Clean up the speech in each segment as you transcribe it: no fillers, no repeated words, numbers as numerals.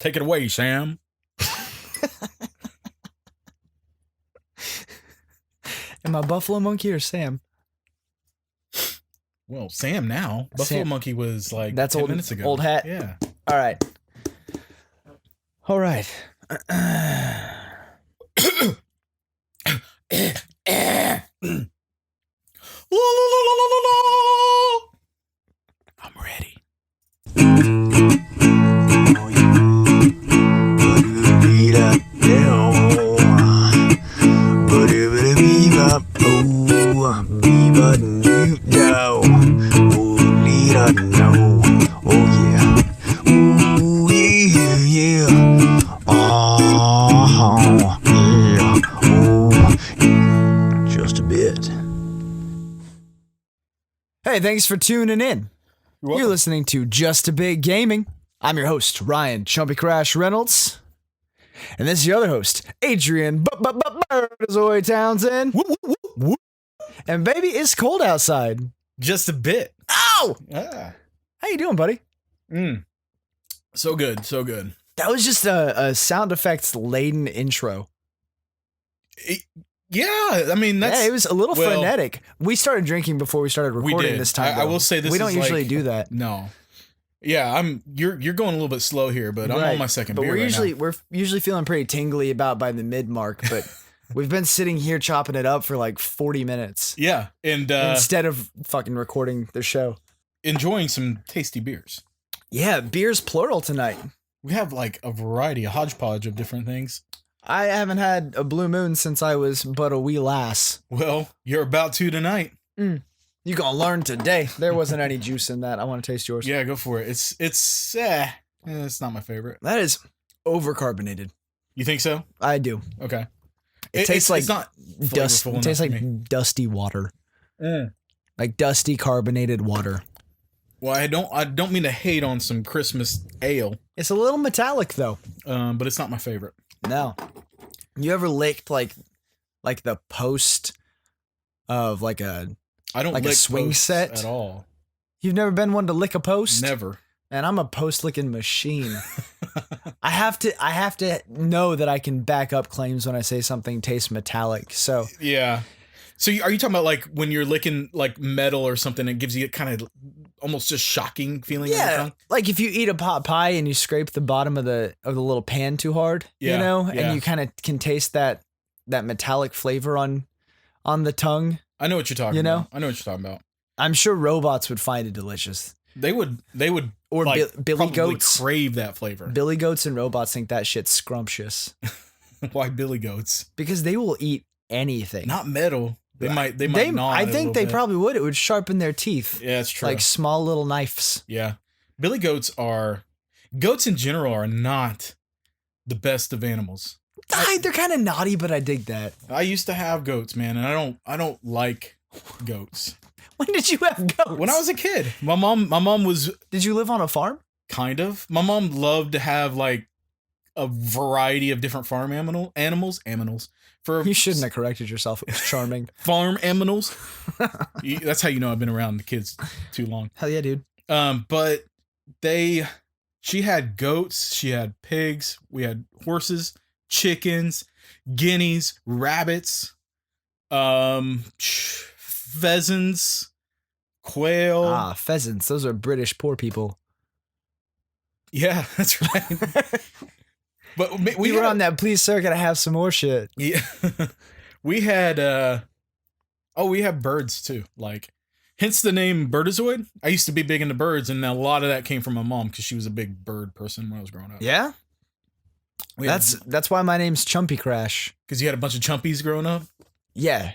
Take it away, Sam. Am I Buffalo Monkey or Sam? Well, Sam now. Buffalo Monkey was like that's 10 old, minutes ago. Old hat. Yeah. All right. All right. I'm ready. Hey, thanks for tuning in. You're You're listening to Just a Big Gaming. I'm your host, Ryan Chumpy Crash Reynolds. And this is your other host, Adrian Birdazoy Townsend. And baby, it's cold outside. Just a bit. Ow! Ah. How you doing, buddy? So good. So good. That was just a sound effects laden intro. Yeah, I mean that's. Yeah, it was a little frenetic. We started drinking before we started recording this time. I will say this. We don't is usually like, do that. No. Yeah, you're going a little bit slow here, but I'm on my second beer right now. We're usually feeling pretty tingly about by the mid mark, but we've been sitting here chopping it up for like 40 minutes. Yeah, and instead of fucking recording the show, enjoying some tasty beers. Yeah, beers plural tonight. We have like a variety, a hodgepodge of different things. I haven't had a Blue Moon since I was but a wee lass. Well, you're about to tonight. You gonna learn today. There wasn't any juice in that. I want to taste yours. Yeah, go for it. It's not my favorite. That is overcarbonated. You think so? I do. Okay. It tastes like it's not dust. flavorful It tastes enough like for me. dusty water. Like dusty carbonated water. Well, I don't mean to hate on some Christmas ale. It's a little metallic though. But it's not my favorite. No. You ever licked like the post of like a I don't like a lick swing posts set at all. You've never been one to lick a post? Never. And I'm a post licking machine. I have to know that I can back up claims when I say something tastes metallic. So yeah. So are you talking about like when you're licking like metal or something, it gives you kind of almost just shocking feeling? Yeah, in your tongue? like if you eat a pot pie and you scrape the bottom of the little pan too hard, Yeah, you know, yeah. and you kind of can taste that metallic flavor on the tongue. I know what you're talking about. I know what you're talking about. I'm sure robots would find it delicious. They would Or like, billy probably goats. crave that flavor. Billy goats and robots think that shit's scrumptious Why billy goats? because they will eat anything. Not metal. They might gnaw I it a think little they bit. probably would. It would sharpen their teeth. Yeah, it's true. Like small little knives. Yeah. Billy goats in general are not the best of animals. They're kind of naughty, but I dig that. I used to have goats, man, and I don't like goats. When did you have goats? When I was a kid. My mom was Did you live on a farm? kind of. My mom loved to have like a variety of different farm animals. For You shouldn't have corrected yourself. It was charming. farm animals. That's how you know I've been around the kids too long. Hell yeah, dude. But she had goats, she had pigs, we had horses, chickens, guineas, rabbits, pheasants, quail. Ah, pheasants. Those are British poor people. Yeah, that's right. But We were on that, please, sir, can I have some more shit? Yeah. We had we have birds too. Like hence the name Birdazoid. I used to be big into birds, and a lot of that came from my mom because she was a big bird person when I was growing up. Yeah? That's why my name's Chumpy Crash. Because you had a bunch of chumpies growing up. Yeah.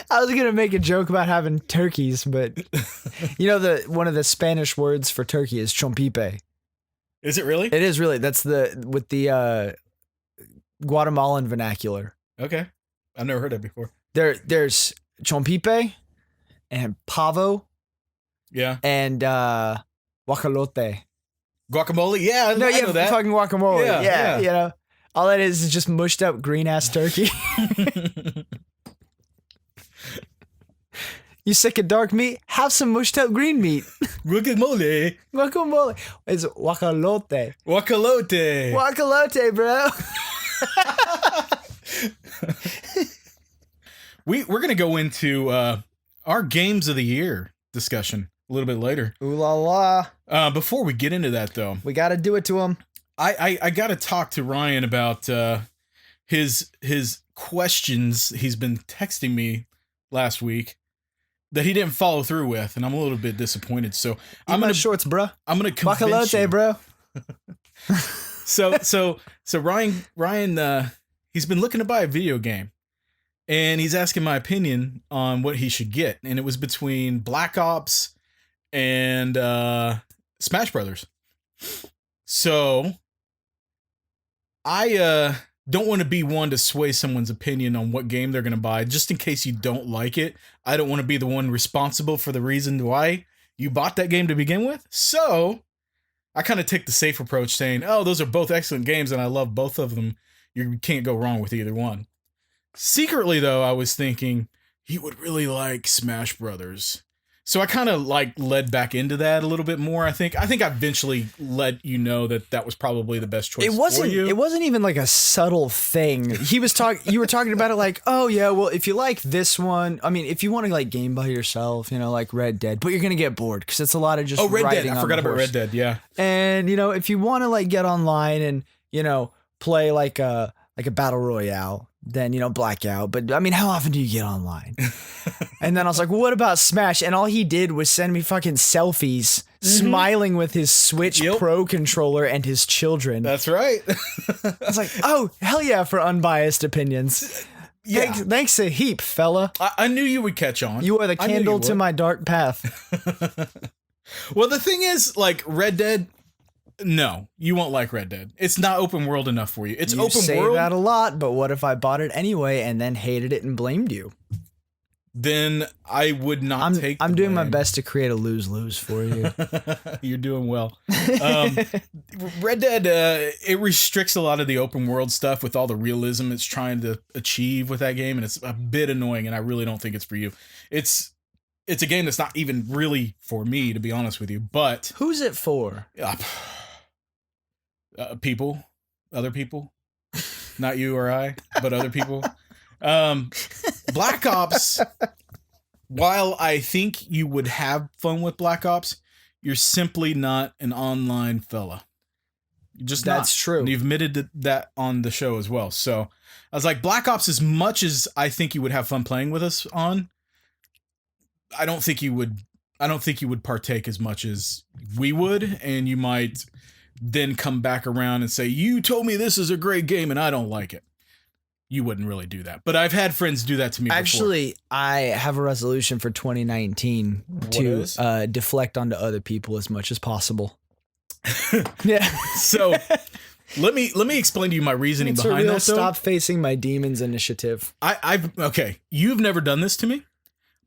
I was gonna make a joke about having turkeys, but you know one of the Spanish words for turkey is chompipe. Is it really? It is really. That's with the Guatemalan vernacular. Okay. I've never heard that before. There's chompipe and pavo Yeah. and guacalote. Guacamole? Yeah, I know that. Fucking guacamole. Yeah, Yeah, yeah. you know. All that is just mushed up green ass turkey. You sick of dark meat? Have some mushed up green meat. Guacamole. Guacamole. It's guacalote. Guacalote. Guacalote, bro. We're going to go into our games of the year discussion a little bit later. Ooh la la. Before we get into that, though, We got to do it to him. I got to talk to Ryan about his questions he's been texting me last week that he didn't follow through with, and I'm a little bit disappointed. So I'm gonna shorts, bro. I'm gonna convince Guacalote, you. bro. So Ryan he's been looking to buy a video game, and he's asking my opinion on what he should get, and it was between Black Ops and Smash Brothers. So I don't want to be one to sway someone's opinion on what game they're going to buy, just in case you don't like it. I don't want to be the one responsible for the reason why you bought that game to begin with. So I kind of take the safe approach, saying, oh, those are both excellent games and I love both of them. You can't go wrong with either one. Secretly, though, I was thinking he would really like Smash Brothers. So I kind of led back into that a little bit more. I think I eventually let you know that was probably the best choice for you. It wasn't even like a subtle thing. You were talking about it like, oh yeah, well if you like this one, I mean, if you want to like game by yourself, like Red Dead, but you're gonna get bored because it's a lot of just Red riding Dead. on I forgot the about horse. Red Dead. Yeah, and if you want to like get online and play like a battle royale, then Blackout. But I mean, how often do you get online? And then I was like, well, what about Smash? And all he did was send me fucking selfies, smiling with his Switch Pro controller and his children. That's right. I was like, oh, hell yeah, for unbiased opinions. Yeah. Thanks a heap, fella. I knew you would catch on. You are the candle to my dark path. Well, the thing is, like, Red Dead, no, you won't like Red Dead. It's not open world enough for you. It's You open say world. that a lot, but what if I bought it anyway and then hated it and blamed you? Then I would not take the I'm doing my blame. best to create a lose-lose for you. You're doing well. Red Dead, it restricts a lot of the open world stuff with all the realism it's trying to achieve with that game, and it's a bit annoying, and I really don't think it's for you. It's a game that's not even really for me, to be honest with you, but Who's it for? people, other people, not you or I, but other people. Black Ops, while I think you would have fun with Black Ops, you're simply not an online fella. You're just not. That's true. And you've admitted that on the show as well. So I was like, Black Ops, as much as I think you would have fun playing with us on, I don't think you would partake as much as we would, and you might then come back around and say, you told me this is a great game and I don't like it. You wouldn't really do that. But I've had friends do that to me before. Actually, I have a resolution for 2019 to deflect onto other people as much as possible. Yeah. So let me explain to you my reasoning It's behind a real that. Though. stop facing my demons initiative. Okay. You've never done this to me,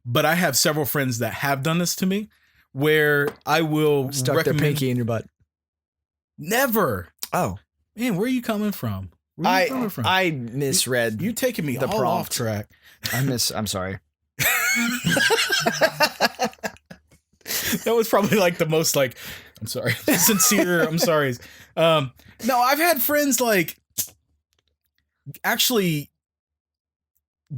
but I have several friends that have done this to me, where I will Stuck their pinky in your butt. Never. Oh, Man, where are you coming from? Where are you coming from? I misread. You taking me the all off prompt. track. I'm sorry. That was probably like the most like, I'm sorry, sincere. I'm sorry. No, I've had friends like actually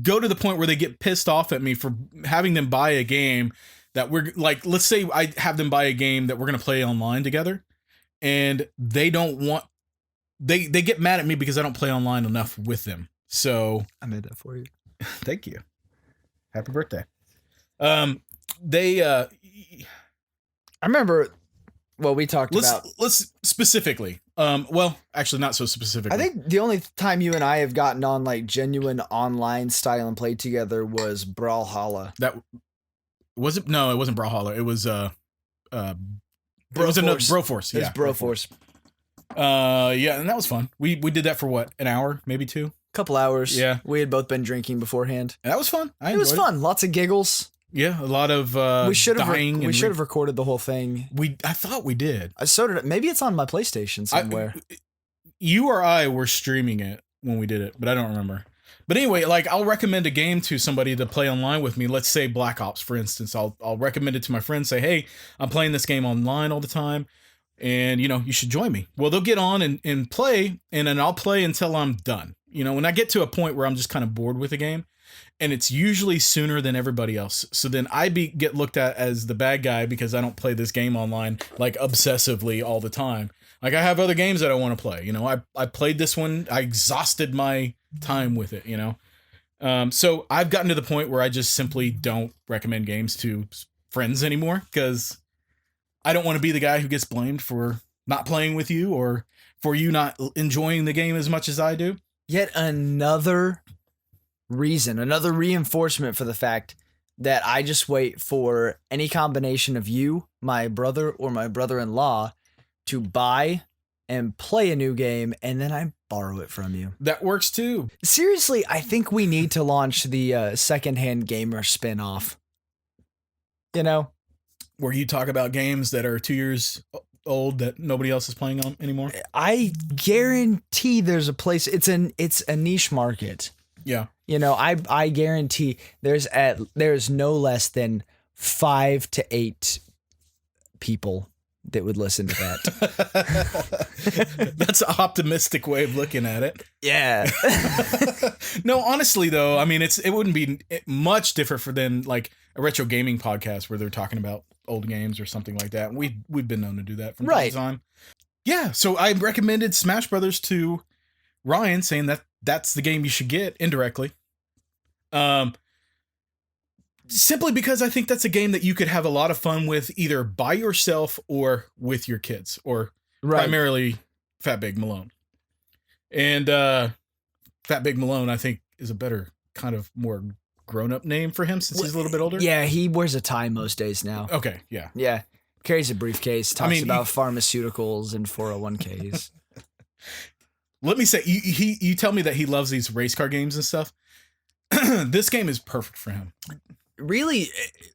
go to the point where they get pissed off at me for having them buy a game that we're like, let's say I have them buy a game that we're going to play online together, and they don't want, they get mad at me because I don't play online enough with them. So I made that for you. thank you. Happy birthday. I remember what we talked about. Let's specifically. Well, actually, not so specifically. I think the only time you and I have gotten on like genuine online style and played together was Brawlhalla. that was it. No, it wasn't Brawlhalla. It was it was another Broforce. It's Yeah, Broforce. yeah, and that was fun. We did that for what, an hour, maybe two. Couple hours. Yeah. We had both been drinking beforehand. And that was fun. It was fun. Lots of giggles. Yeah, a lot of We should have dying. we should have recorded the whole thing. I thought we did. So did maybe it's on my PlayStation somewhere. You or I were streaming it when we did it, but I don't remember. But anyway, like I'll recommend a game to somebody to play online with me. Let's say Black Ops, for instance. I'll recommend it to my friends. Say, hey, I'm playing this game online all the time, and you should join me. Well, they'll get on and play, and then I'll play until I'm done. When I get to a point where I'm just kind of bored with the game, and it's usually sooner than everybody else. So then I get looked at as the bad guy because I don't play this game online like obsessively all the time. Like I have other games that I want to play. I played this one. I exhausted my time with it. So I've gotten to the point where I just simply don't recommend games to friends anymore because I don't want to be the guy who gets blamed for not playing with you or for you not enjoying the game as much as I do. Yet another reason, another reinforcement for the fact that I just wait for any combination of you, my brother, or my brother-in-law to buy and play a new game, and then I borrow it from you. That works too. Seriously, I think we need to launch the secondhand gamer spin-off. Where you talk about games that are 2 years old that nobody else is playing on anymore. I guarantee there's a place. It's a niche market. Yeah. I guarantee there's no less than 5 to 8 people that would listen to that. That's an optimistic way of looking at it. Yeah. No, honestly though, I mean, it wouldn't be much different than like a retro gaming podcast where they're talking about old games or something like that. We've been known to do that from time to time. Yeah, so I recommended Smash Brothers to Ryan, saying that that's the game you should get indirectly. Simply because I think that's a game that you could have a lot of fun with either by yourself or with your kids, or primarily Fat Big Malone. And Fat Big Malone, I think, is a better kind of more grown-up name for him since he's a little bit older. Yeah, he wears a tie most days now. Okay, yeah. Yeah, carries a briefcase, talks about pharmaceuticals and 401ks. Let me say, you tell me that he loves these race car games and stuff. This game is perfect for him. Really,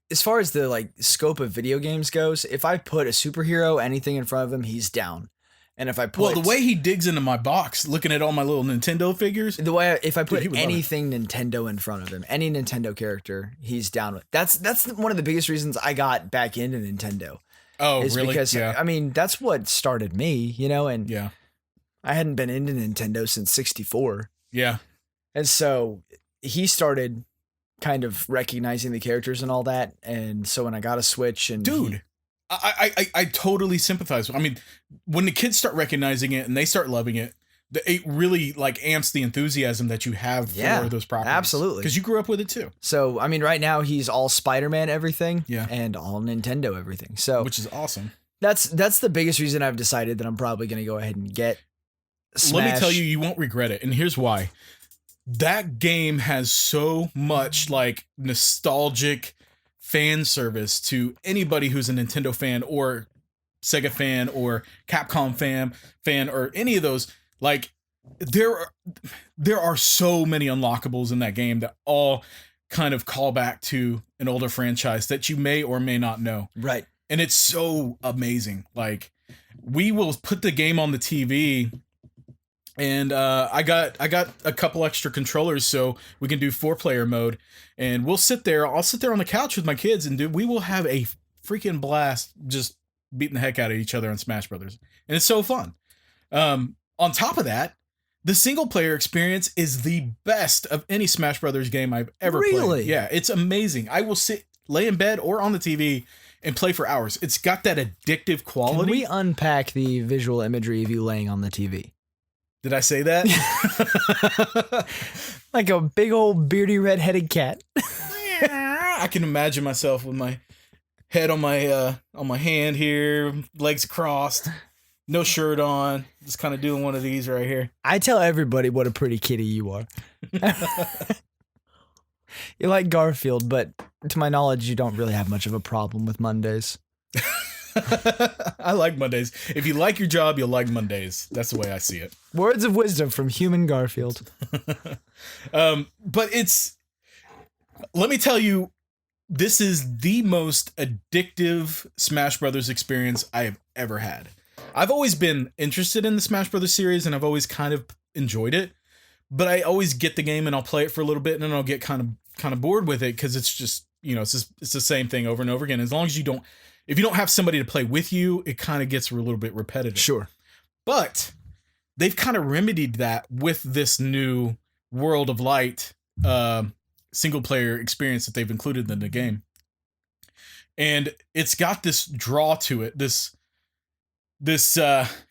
as far as the scope of video games goes, if I put a superhero, anything in front of him, he's down. And if I put the way he digs into my box, looking at all my little Nintendo figures, if I put anything Nintendo in front of him, any Nintendo character, he's down with. That's one of the biggest reasons I got back into Nintendo. Oh, really? Because I mean, that's what started me, and yeah, I hadn't been into Nintendo since 64. Yeah, and so he started kind of recognizing the characters and all that, and so when I got a Switch, and I totally sympathize. I mean, when the kids start recognizing it and they start loving it, it really amps the enthusiasm that you have for those properties. Absolutely, because you grew up with it too. So I mean, right now he's all Spider-Man everything, yeah, and all Nintendo everything. So which is awesome. That's the biggest reason I've decided that I'm probably going to go ahead and get Smash. Let me tell you won't regret it, and here's why. That game has so much nostalgic fan service to anybody who's a Nintendo fan or Sega fan or Capcom fan or any of those. There are so many unlockables in that game that all kind of call back to an older franchise that you may or may not know. Right. And it's so amazing. We will put the game on the TV. And I got a couple extra controllers so we can do 4-player mode, and I'll sit there on the couch with my kids, and we will have a freaking blast just beating the heck out of each other on Smash Brothers. And it's so fun. On top of that, the single player experience is the best of any Smash Brothers game I've ever played. Yeah, it's amazing. I will lay in bed or on the TV and play for hours. It's got that addictive quality. Can we unpack the visual imagery of you laying on the TV? Did I say that? Like a big old beardy red-headed cat. I can imagine myself with my head on my hand here, legs crossed, no shirt on, just kind of doing one of these right here. I tell everybody what a pretty kitty you are. You're like Garfield, but to my knowledge, you don't really have much of a problem with Mondays. I like Mondays. If you like your job, you'll like Mondays. That's the way I see it. Words of wisdom from human Garfield. But let me tell you, this is the most addictive Smash Brothers experience I have ever had. I've always been interested in the Smash Brothers series, and I've always kind of enjoyed it. but I always get the game and I'll play it for a little bit and then I'll get kind of bored with it because it's just, it's the same thing over and over again. As long as if you don't have somebody to play with you, it kind of gets a little bit repetitive. Sure. But they've kind of remedied that with this new World of Light single player experience that they've included in the game. And it's got this draw to it, this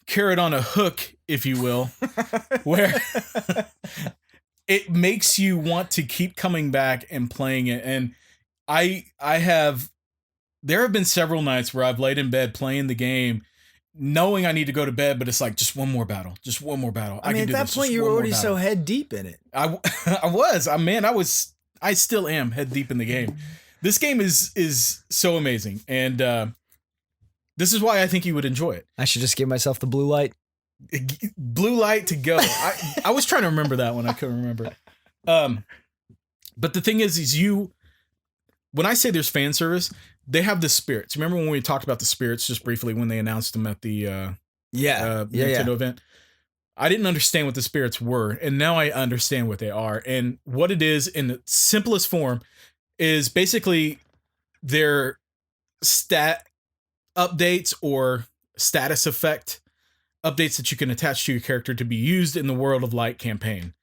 carrot on a hook, if you will, where it makes you want to keep coming back and playing it. And there have been several nights where I've laid in bed playing the game, knowing I need to go to bed, but it's like, just one more battle. I mean, at that point, you were already so head deep in it. I still am head deep in the game. This game is so amazing. And this is why I think you would enjoy it. I should just give myself the blue light. Blue light to go. I was trying to remember that one. I couldn't remember it. But the thing is when I say there's fan service, they have the spirits. Remember when we talked about the spirits just briefly when they announced them at the Nintendo event? I didn't understand what the spirits were, and now I understand what they are. And what it is in the simplest form is basically their stat updates or status effect updates that you can attach to your character to be used in the World of Light campaign.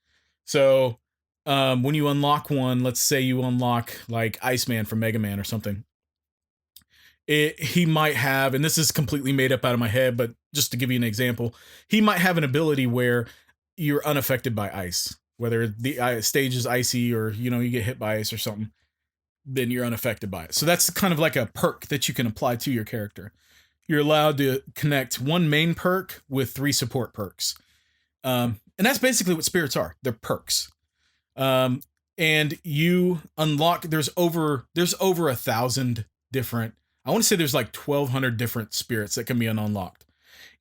So when you unlock one, let's say you unlock like Iceman from Mega Man or something, he might have, and this is completely made up out of my head, but just to give you an example, he might have an ability where you're unaffected by ice, whether the stage is icy or, you get hit by ice or something, then you're unaffected by it. So that's kind of like a perk that you can apply to your character. You're allowed to connect one main perk with 3 support perks. And that's basically what spirits are. They're perks. And you unlock, there's over 1,000 different, I want to say there's like 1,200 different spirits that can be unlocked.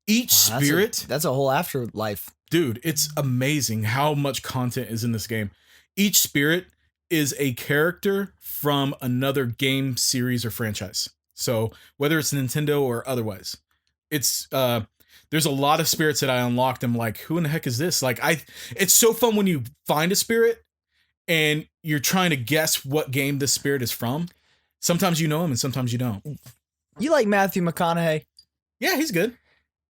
Each spirit. That's a whole afterlife. Dude, it's amazing how much content is in this game. Each spirit is a character from another game series or franchise. So whether it's Nintendo or otherwise, it's there's a lot of spirits that I unlocked. I'm like, who in the heck is this? Like it's so fun when you find a spirit and you're trying to guess what game this spirit is from. Sometimes you know him and sometimes you don't. You like Matthew McConaughey? Yeah, he's good.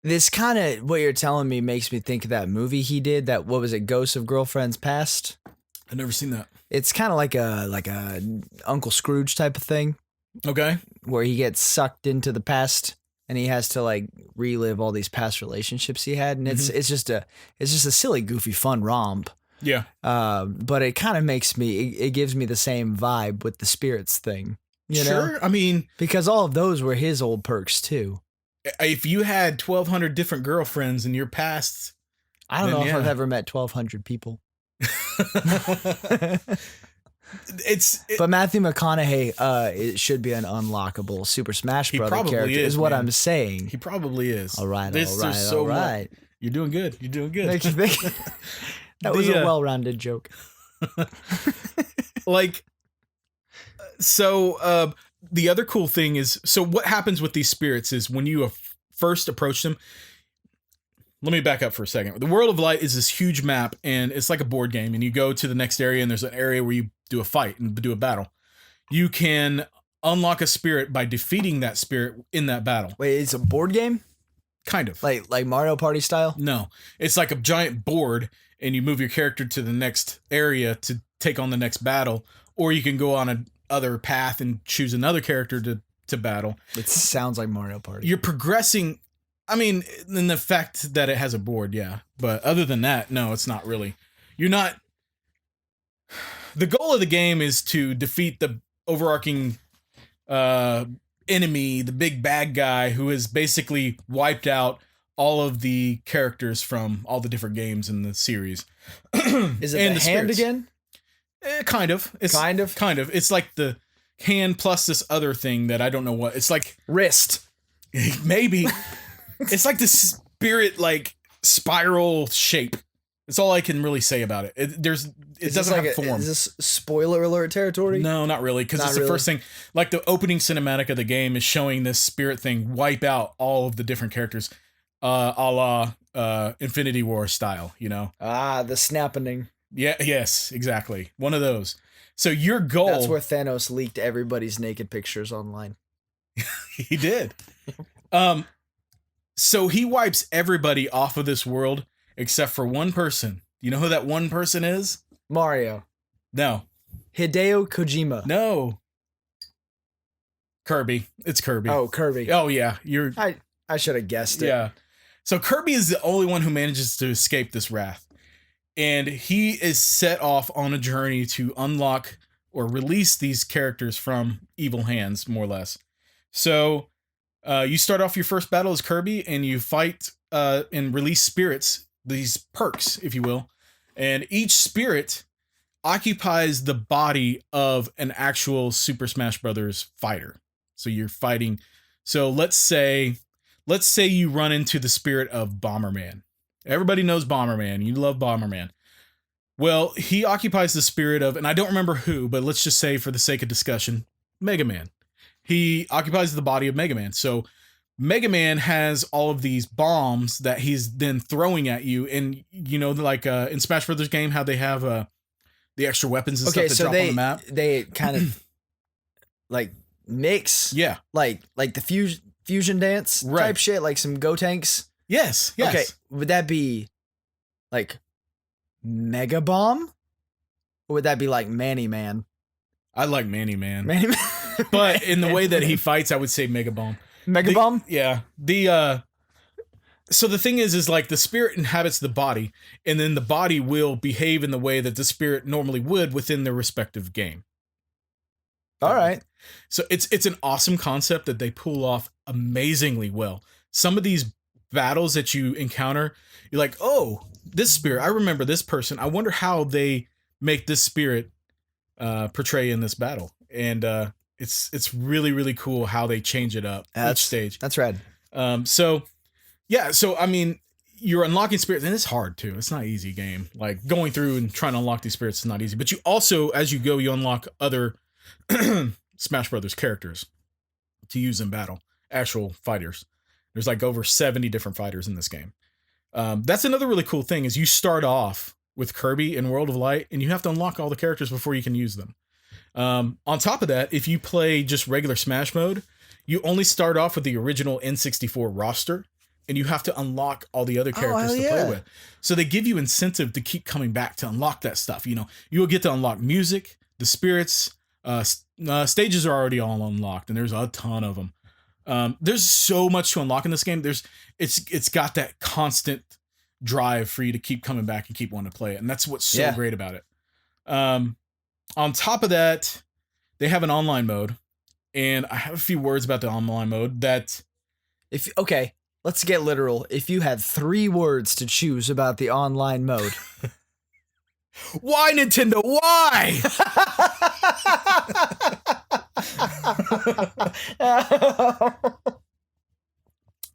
This kind of, what you're telling me makes me think of that movie he did, that, what was it, Ghosts of Girlfriends Past? I've never seen that. It's kind of like a Uncle Scrooge type of thing. Okay. Where he gets sucked into the past and he has to like relive all these past relationships he had. And it's just a silly, goofy, fun romp. Yeah. But it kind of makes it gives me the same vibe with the spirits thing. You know? I mean, because all of those were his old perks too. If you had 1,200 different girlfriends in your past, I don't know if I've ever met 1,200 people. But Matthew McConaughey, it should be an unlockable Super Smash Bros. Character, is what I'm saying. He probably is. All right. You're doing good. Makes you think. That was a well-rounded joke. So the other cool thing is, so what happens with these spirits is when you first approach them, let me back up for a second. The World of Light is this huge map and it's like a board game, and you go to the next area and there's an area where you do a fight and do a battle. You can unlock a spirit by defeating that spirit in that battle. Wait, it's a board game? Kind of. Like Mario Party style? No. It's like a giant board and you move your character to the next area to take on the next battle, or you can go on a other path and choose another character to battle. It sounds like Mario Party. You're progressing. I mean, in the fact that it has a board, yeah. But other than that, no, it's not really. You're not. The goal of the game is to defeat the overarching enemy, the big bad guy who has basically wiped out all of the characters from all the different games in the series. Is it the hand again? Kind of. Kind of. It's like the hand plus this other thing that I don't know what. It's like wrist. Maybe. It's like this spirit like spiral shape. That's all I can really say about it. It doesn't have form. Is this spoiler alert territory? No, not really, because it's the first thing. Like the opening cinematic of the game is showing this spirit thing wipe out all of the different characters, a la Infinity War style. You know. The snapping. Yeah, yes, exactly. One of those. So your goal. That's where Thanos leaked everybody's naked pictures online. He did. So he wipes everybody off of this world except for one person. You know who that one person is? Mario. No. Hideo Kojima. No. Kirby. It's Kirby. Oh, Kirby. Oh yeah, I should have guessed it. Yeah. So Kirby is the only one who manages to escape this wrath. And he is set off on a journey to unlock or release these characters from evil hands, more or less. So you start off your first battle as Kirby, and you fight and release spirits, these perks, if you will. And each spirit occupies the body of an actual Super Smash Brothers fighter. So you're fighting. So let's say you run into the spirit of Bomberman. Everybody knows Bomberman. You love Bomberman. Well, he occupies the spirit of, and I don't remember who, but let's just say for the sake of discussion, Mega Man. He occupies the body of Mega Man. So Mega Man has all of these bombs that he's then throwing at you. And, you know, like in Smash Brothers game, how they have the extra weapons and stuff that drop on the map. They kind of like mix. Yeah. Like the fusion dance type shit, like some Go Tanks. Yes. Okay. Would that be like Mega Bomb? Or would that be like Manny Man? I like Manny Man. Manny Man. But in the way that he fights, I would say Mega Bomb. Mega Bomb? Yeah. So the thing is like the spirit inhabits the body, and then the body will behave in the way that the spirit normally would within their respective game. All right. So it's an awesome concept that they pull off amazingly well. Some of these battles that you encounter, you're like, oh, this spirit, I remember this person. I wonder how they make this spirit portray in this battle. And it's really, really cool how they change it up each stage. That's rad. So I mean, you're unlocking spirits, and it's hard too. It's not an easy game. Like going through and trying to unlock these spirits is not easy. But you also, as you go, you unlock other Smash Brothers characters to use in battle. Actual fighters. There's like over 70 different fighters in this game. That's another really cool thing is you start off with Kirby in World of Light, and you have to unlock all the characters before you can use them. On top of that, if you play just regular Smash mode, you only start off with the original N64 roster, and you have to unlock all the other characters to play with. So they give you incentive to keep coming back to unlock that stuff. You know, you'll get to unlock music, the spirits, stages are already all unlocked, and there's a ton of them. There's so much to unlock in this game. It's got that constant drive for you to keep coming back and keep wanting to play it, and that's what's so great about it. On top of that, they have an online mode, and I have a few words about the online mode that... Let's get literal. If you had 3 words to choose about the online mode. Why, Nintendo? Why?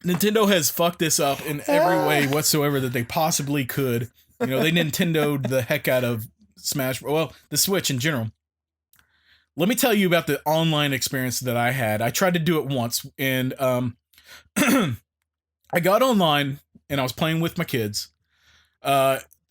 Nintendo has fucked this up in every way whatsoever that they possibly could. You know, they Nintendo'd the heck out of Smash, well, the Switch in general. Let me tell you about the online experience that I had. I tried to do it once, and I got online, and I was playing with my kids.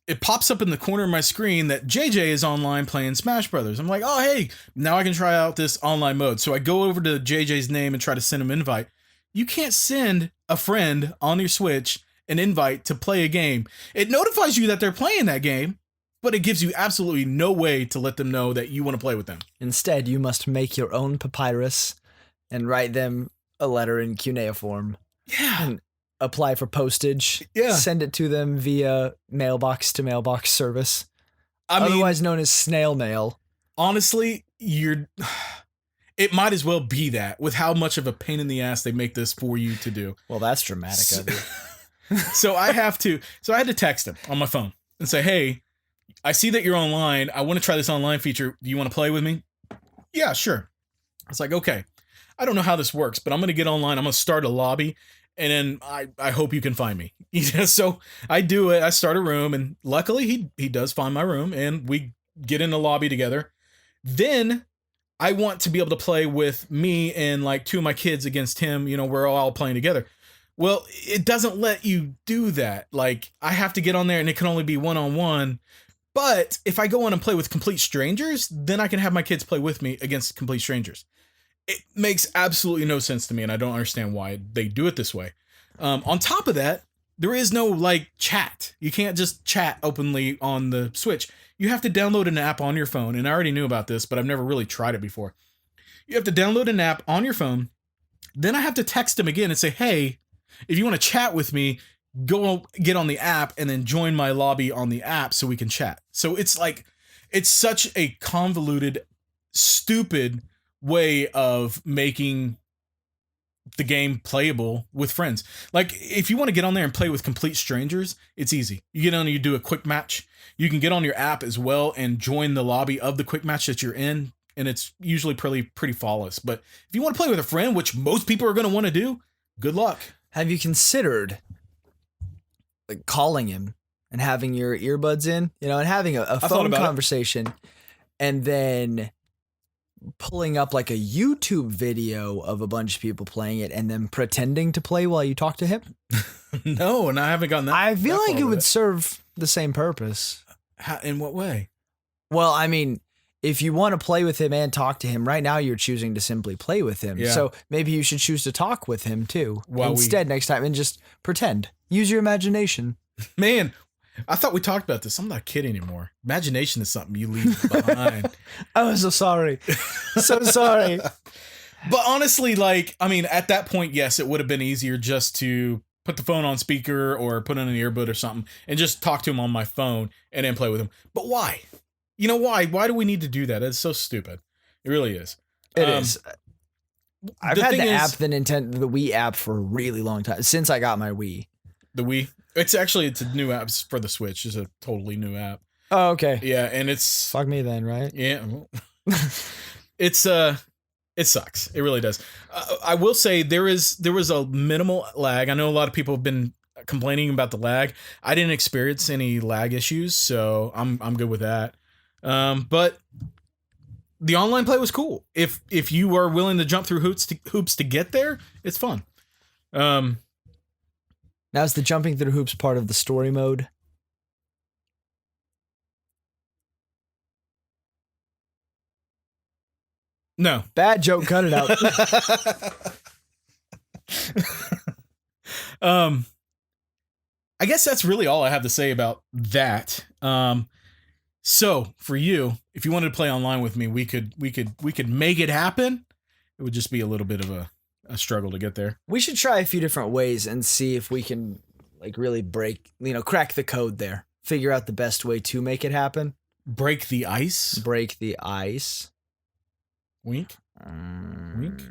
It pops up in the corner of my screen that JJ is online playing Smash Brothers. I'm like, oh, hey, now I can try out this online mode. So I go over to JJ's name and try to send him an invite. You can't send a friend on your Switch an invite to play a game. It notifies you that they're playing that game, but it gives you absolutely no way to let them know that you want to play with them. Instead, you must make your own papyrus and write them a letter in cuneiform. Yeah. And apply for postage. Yeah. Send it to them via mailbox to mailbox service. Otherwise known as snail mail. Honestly, it might as well be that with how much of a pain in the ass they make this for you to do. Well, that's dramatic of you. So I had to text him on my phone and say, hey, I see that you're online. I want to try this online feature. Do you want to play with me? Yeah, sure. It's like, okay, I don't know how this works, but I'm going to get online. I'm going to start a lobby, and then I hope you can find me. So I do it. I start a room, and luckily he does find my room, and we get in the lobby together. Then I want to be able to play with me and like 2 of my kids against him. You know, we're all playing together. Well, it doesn't let you do that. Like, I have to get on there, and it can only be 1-on-1. But if I go on and play with complete strangers, then I can have my kids play with me against complete strangers. It makes absolutely no sense to me, and I don't understand why they do it this way. On top of that, there is no like chat. You can't just chat openly on the Switch. You have to download an app on your phone, and I already knew about this, but I've never really tried it before. You have to download an app on your phone. Then I have to text them again and say, hey, if you want to chat with me, go get on the app and then join my lobby on the app so we can chat. So it's like, it's such a convoluted, stupid way of making the game playable with friends. Like, if you want to get on there and play with complete strangers, it's easy. You get on and you do a quick match. You can get on your app as well and join the lobby of the quick match that you're in, and it's usually pretty flawless. But if you want to play with a friend, which most people are going to want to do, good luck. Have you considered like calling him and having your earbuds in, you know, and having a phone conversation, and then pulling up like a YouTube video of a bunch of people playing it and then pretending to play while you talk to him? No, and I haven't gotten that. I feel like it would serve the same purpose. In what way? Well, I mean, if you want to play with him and talk to him, right now you're choosing to simply play with him. Yeah. So maybe you should choose to talk with him too instead next time, and just pretend. Use your imagination. Man, I thought we talked about this. I'm not a kid anymore. Imagination is something you leave behind. I'm so sorry. So sorry. But honestly, like, I mean, at that point, yes, it would have been easier just to put the phone on speaker or put in an earbud or something and just talk to him on my phone and then play with him. But why? You know why? Why do we need to do that? It's so stupid. It really is. It is. I've had the Wii app for a really long time, since I got my Wii. The Wii? It's a new app for the Switch. It's a totally new app. Oh, okay. Yeah, and it's... Fuck me then, right? Yeah. It's it sucks. It really does. I will say there was a minimal lag. I know a lot of people have been complaining about the lag. I didn't experience any lag issues, so I'm good with that. But the online play was cool. If you are willing to jump through hoops to get there, it's fun. Now, is the jumping through hoops part of the story mode? No. Bad joke, cut it out. I guess that's really all I have to say about that. So for you, if you wanted to play online with me, we could make it happen. It would just be a little bit of a struggle to get there. We should try a few different ways and see if we can like really crack the code there. Figure out the best way to make it happen. Break the ice. Break the ice. Wink. Wink.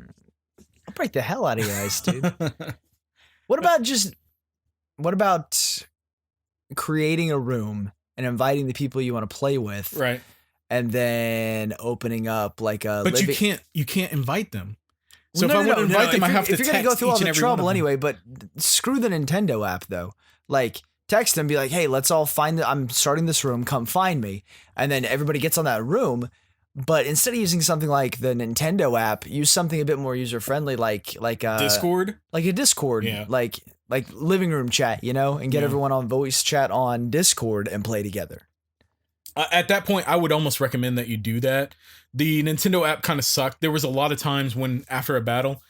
I'll break the hell out of your ice, dude. What about creating a room and inviting the people you want to play with, right? And then opening up like a. But you can't invite them. So if I want to invite them, I have to text. If you're gonna go through all the trouble anyway, but screw the Nintendo app though. Like text them, be like, hey, let's all I'm starting this room. Come find me, and then everybody gets on that room. But instead of using something like the Nintendo app, use something a bit more user friendly, like Discord, like a Discord, yeah. like living room chat, and get everyone on voice chat on Discord and play together. At that point, I would almost recommend that you do that. The Nintendo app kind of sucked. There was a lot of times when after a battle,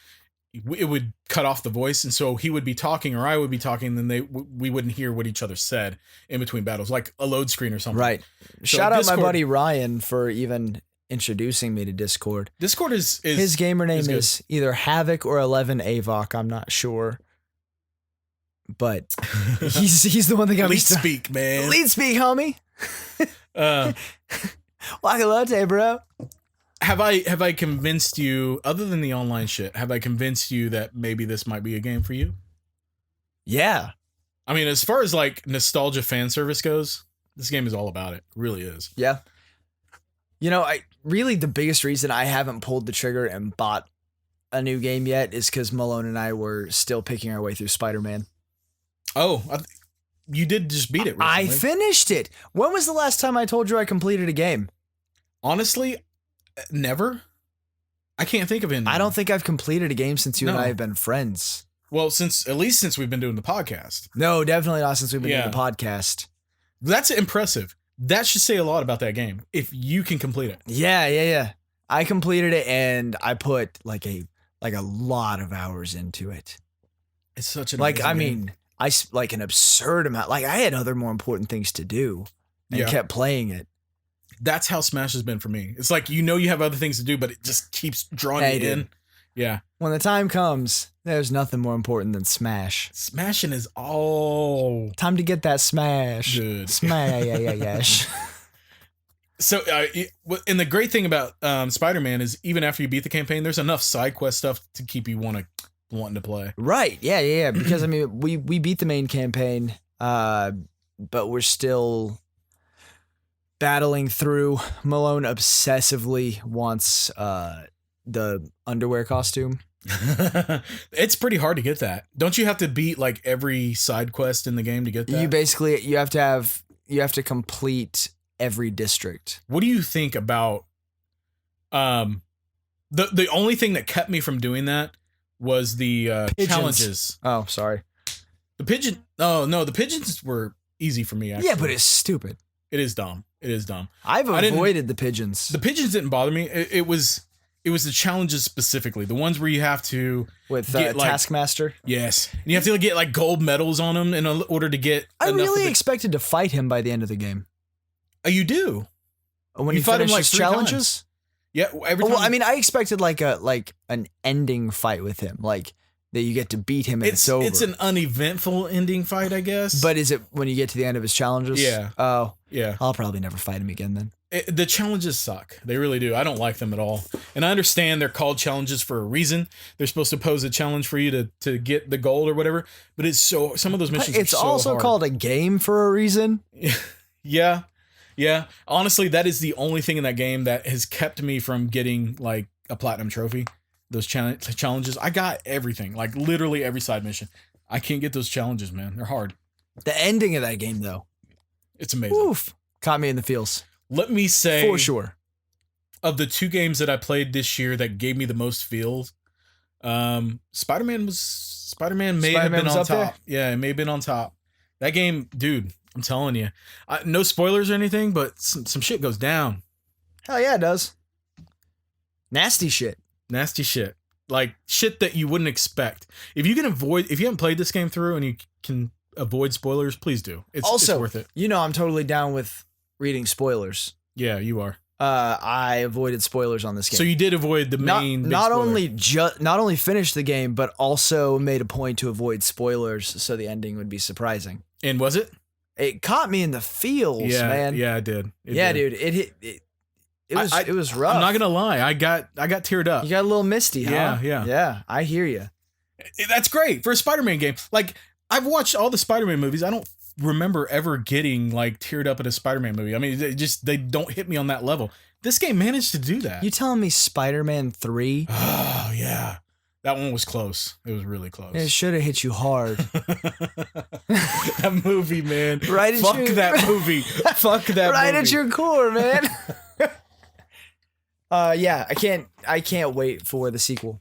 it would cut off the voice, and so he would be talking or I would be talking, and then we wouldn't hear what each other said in between battles, like a load screen or something. Right. So shout out my buddy Ryan for even introducing me to Discord. Discord is his gamer name is either Havoc or 11 Avok. I'm not sure, but he's the one that got me. Lead speak, man. Lead speak, homie. Like a latte, bro. Have I convinced you, other than the online shit, have I convinced you that maybe this might be a game for you? Yeah. I mean, as far as like nostalgia fan service goes, this game is all about it. It really is. Yeah. The biggest reason I haven't pulled the trigger and bought a new game yet is because Malone and I were still picking our way through Spider-Man. Oh, you did just beat it recently. I finished it. When was the last time I told you I completed a game? Honestly, never. I can't think of it. I don't think I've completed a game since you and I have been friends. Well, at least since we've been doing the podcast. No, definitely not since we've been doing the podcast. That's impressive. That should say a lot about that game if you can complete it. Yeah. I completed it and I put like a lot of hours into it. It's such an Like, amazing I game. mean, like an absurd amount. Like I had other more important things to do and kept playing it. That's how Smash has been for me. It's like, you have other things to do, but it just keeps drawing you in. Yeah. When the time comes, there's nothing more important than Smash. Smashing is all time to get that smash. good. Smash. So, and the great thing about Spider-Man is even after you beat the campaign, there's enough side quest stuff to keep you wanting to play. Right. Yeah. Because I mean, we beat the main campaign, but we're still battling through. Malone obsessively wants the underwear costume. It's pretty hard to get that. Don't you have to beat like every side quest in the game to get that? You have to complete every district. What do you think about the only thing that kept me from doing that was the challenges. Oh, sorry. The pigeons were easy for me, actually. Yeah, but it's stupid. It is dumb. I've avoided the pigeons. The pigeons didn't bother me. It was the challenges specifically, the ones where you have to with get, Taskmaster. Yes, and you have to get like gold medals on them in order to get. I really expected to fight him by the end of the game. Oh, you do? When you fight him like challenges? Times. Yeah, every time. Well, I mean, I expected like an ending fight with him, like that you get to beat him and it's over. It's an uneventful ending fight, I guess. But is it when you get to the end of his challenges? Yeah. Oh, yeah. I'll probably never fight him again then. The challenges suck. They really do. I don't like them at all. And I understand they're called challenges for a reason. They're supposed to pose a challenge for you to get the gold or whatever. But some of those missions are so hard. It's also called a game for a reason. Yeah. Yeah. Honestly, that is the only thing in that game that has kept me from getting like a platinum trophy. Those challenges. I got everything. Like literally every side mission. I can't get those challenges, man. They're hard. The ending of that game, though. It's amazing. Oof. Caught me in the feels. Let me say, for sure, of the two games that I played this year that gave me the most feels, Spider-Man may have been on top. There? Yeah, it may have been on top. That game, dude, I'm telling you. No spoilers or anything, but some shit goes down. Hell yeah, it does. Nasty shit. Nasty shit. Like shit that you wouldn't expect. If you haven't played this game through and you can avoid spoilers, please do. It's worth it. You know, I'm totally down with reading spoilers. Yeah, you are. I avoided spoilers on this game. So you did avoid the main. Not only finished the game, but also made a point to avoid spoilers, so the ending would be surprising. And was it? It caught me in the feels, man. Yeah, it did. Dude. It was rough. I'm not gonna lie. I got teared up. You got a little misty, huh? Yeah. I hear you. That's great for a Spider-Man game. Like I've watched all the Spider-Man movies. I don't remember ever getting like teared up at a Spider-Man movie. I mean, they don't hit me on that level. This game managed to do that. You telling me Spider-Man 3? Oh yeah, that one was close. It was really close. It should have hit you hard. That movie, man. Right. Fuck that movie. Fuck that. Right movie. at your core, man. Yeah, I can't wait for the sequel.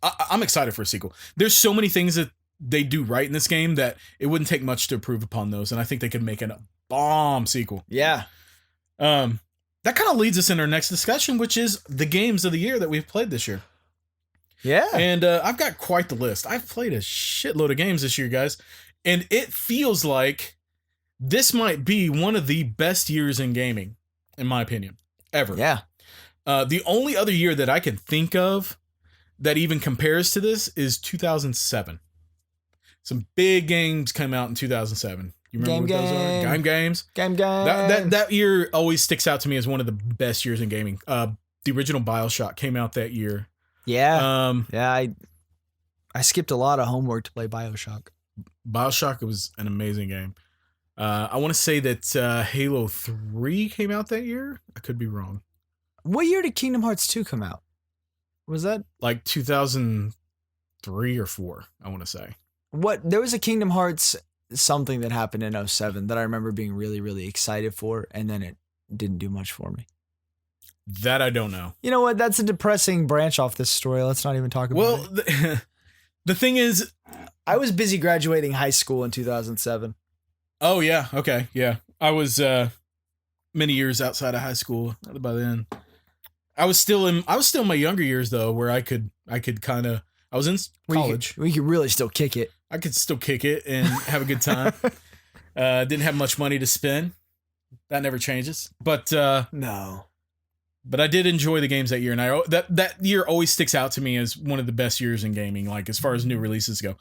I'm excited for a sequel. There's so many things that they do right in this game that it wouldn't take much to improve upon those, and I think they could make a bomb sequel. Yeah. That kind of leads us in our next discussion, which is the games of the year that we've played this year. Yeah. And I've got quite the list. I've played a shitload of games this year, guys, and it feels like this might be one of the best years in gaming, in my opinion, ever. Yeah. The only other year that I can think of that even compares to this is 2007. Some big games came out in 2007. You remember what those are? Games. That year always sticks out to me as one of the best years in gaming. The original BioShock came out that year. Yeah. I skipped a lot of homework to play BioShock. BioShock was an amazing game. I want to say that Halo 3 came out that year. I could be wrong. What year did Kingdom Hearts 2 come out? Was that like 2003 or 4, I want to say. There was a Kingdom Hearts something that happened in 2007 that I remember being really, really excited for, and then it didn't do much for me. That I don't know. You know what? That's a depressing branch off this story. Let's not even talk about it. Well, the thing is, I was busy graduating high school in 2007. Oh, yeah. Okay. Yeah. I was many years outside of high school by then. I was still in my younger years though, where I could kind of, I was in college. We could really still kick it. I could still kick it and have a good time. Didn't have much money to spend. That never changes. But no. But I did enjoy the games that year, and that year always sticks out to me as one of the best years in gaming. Like as far as new releases go,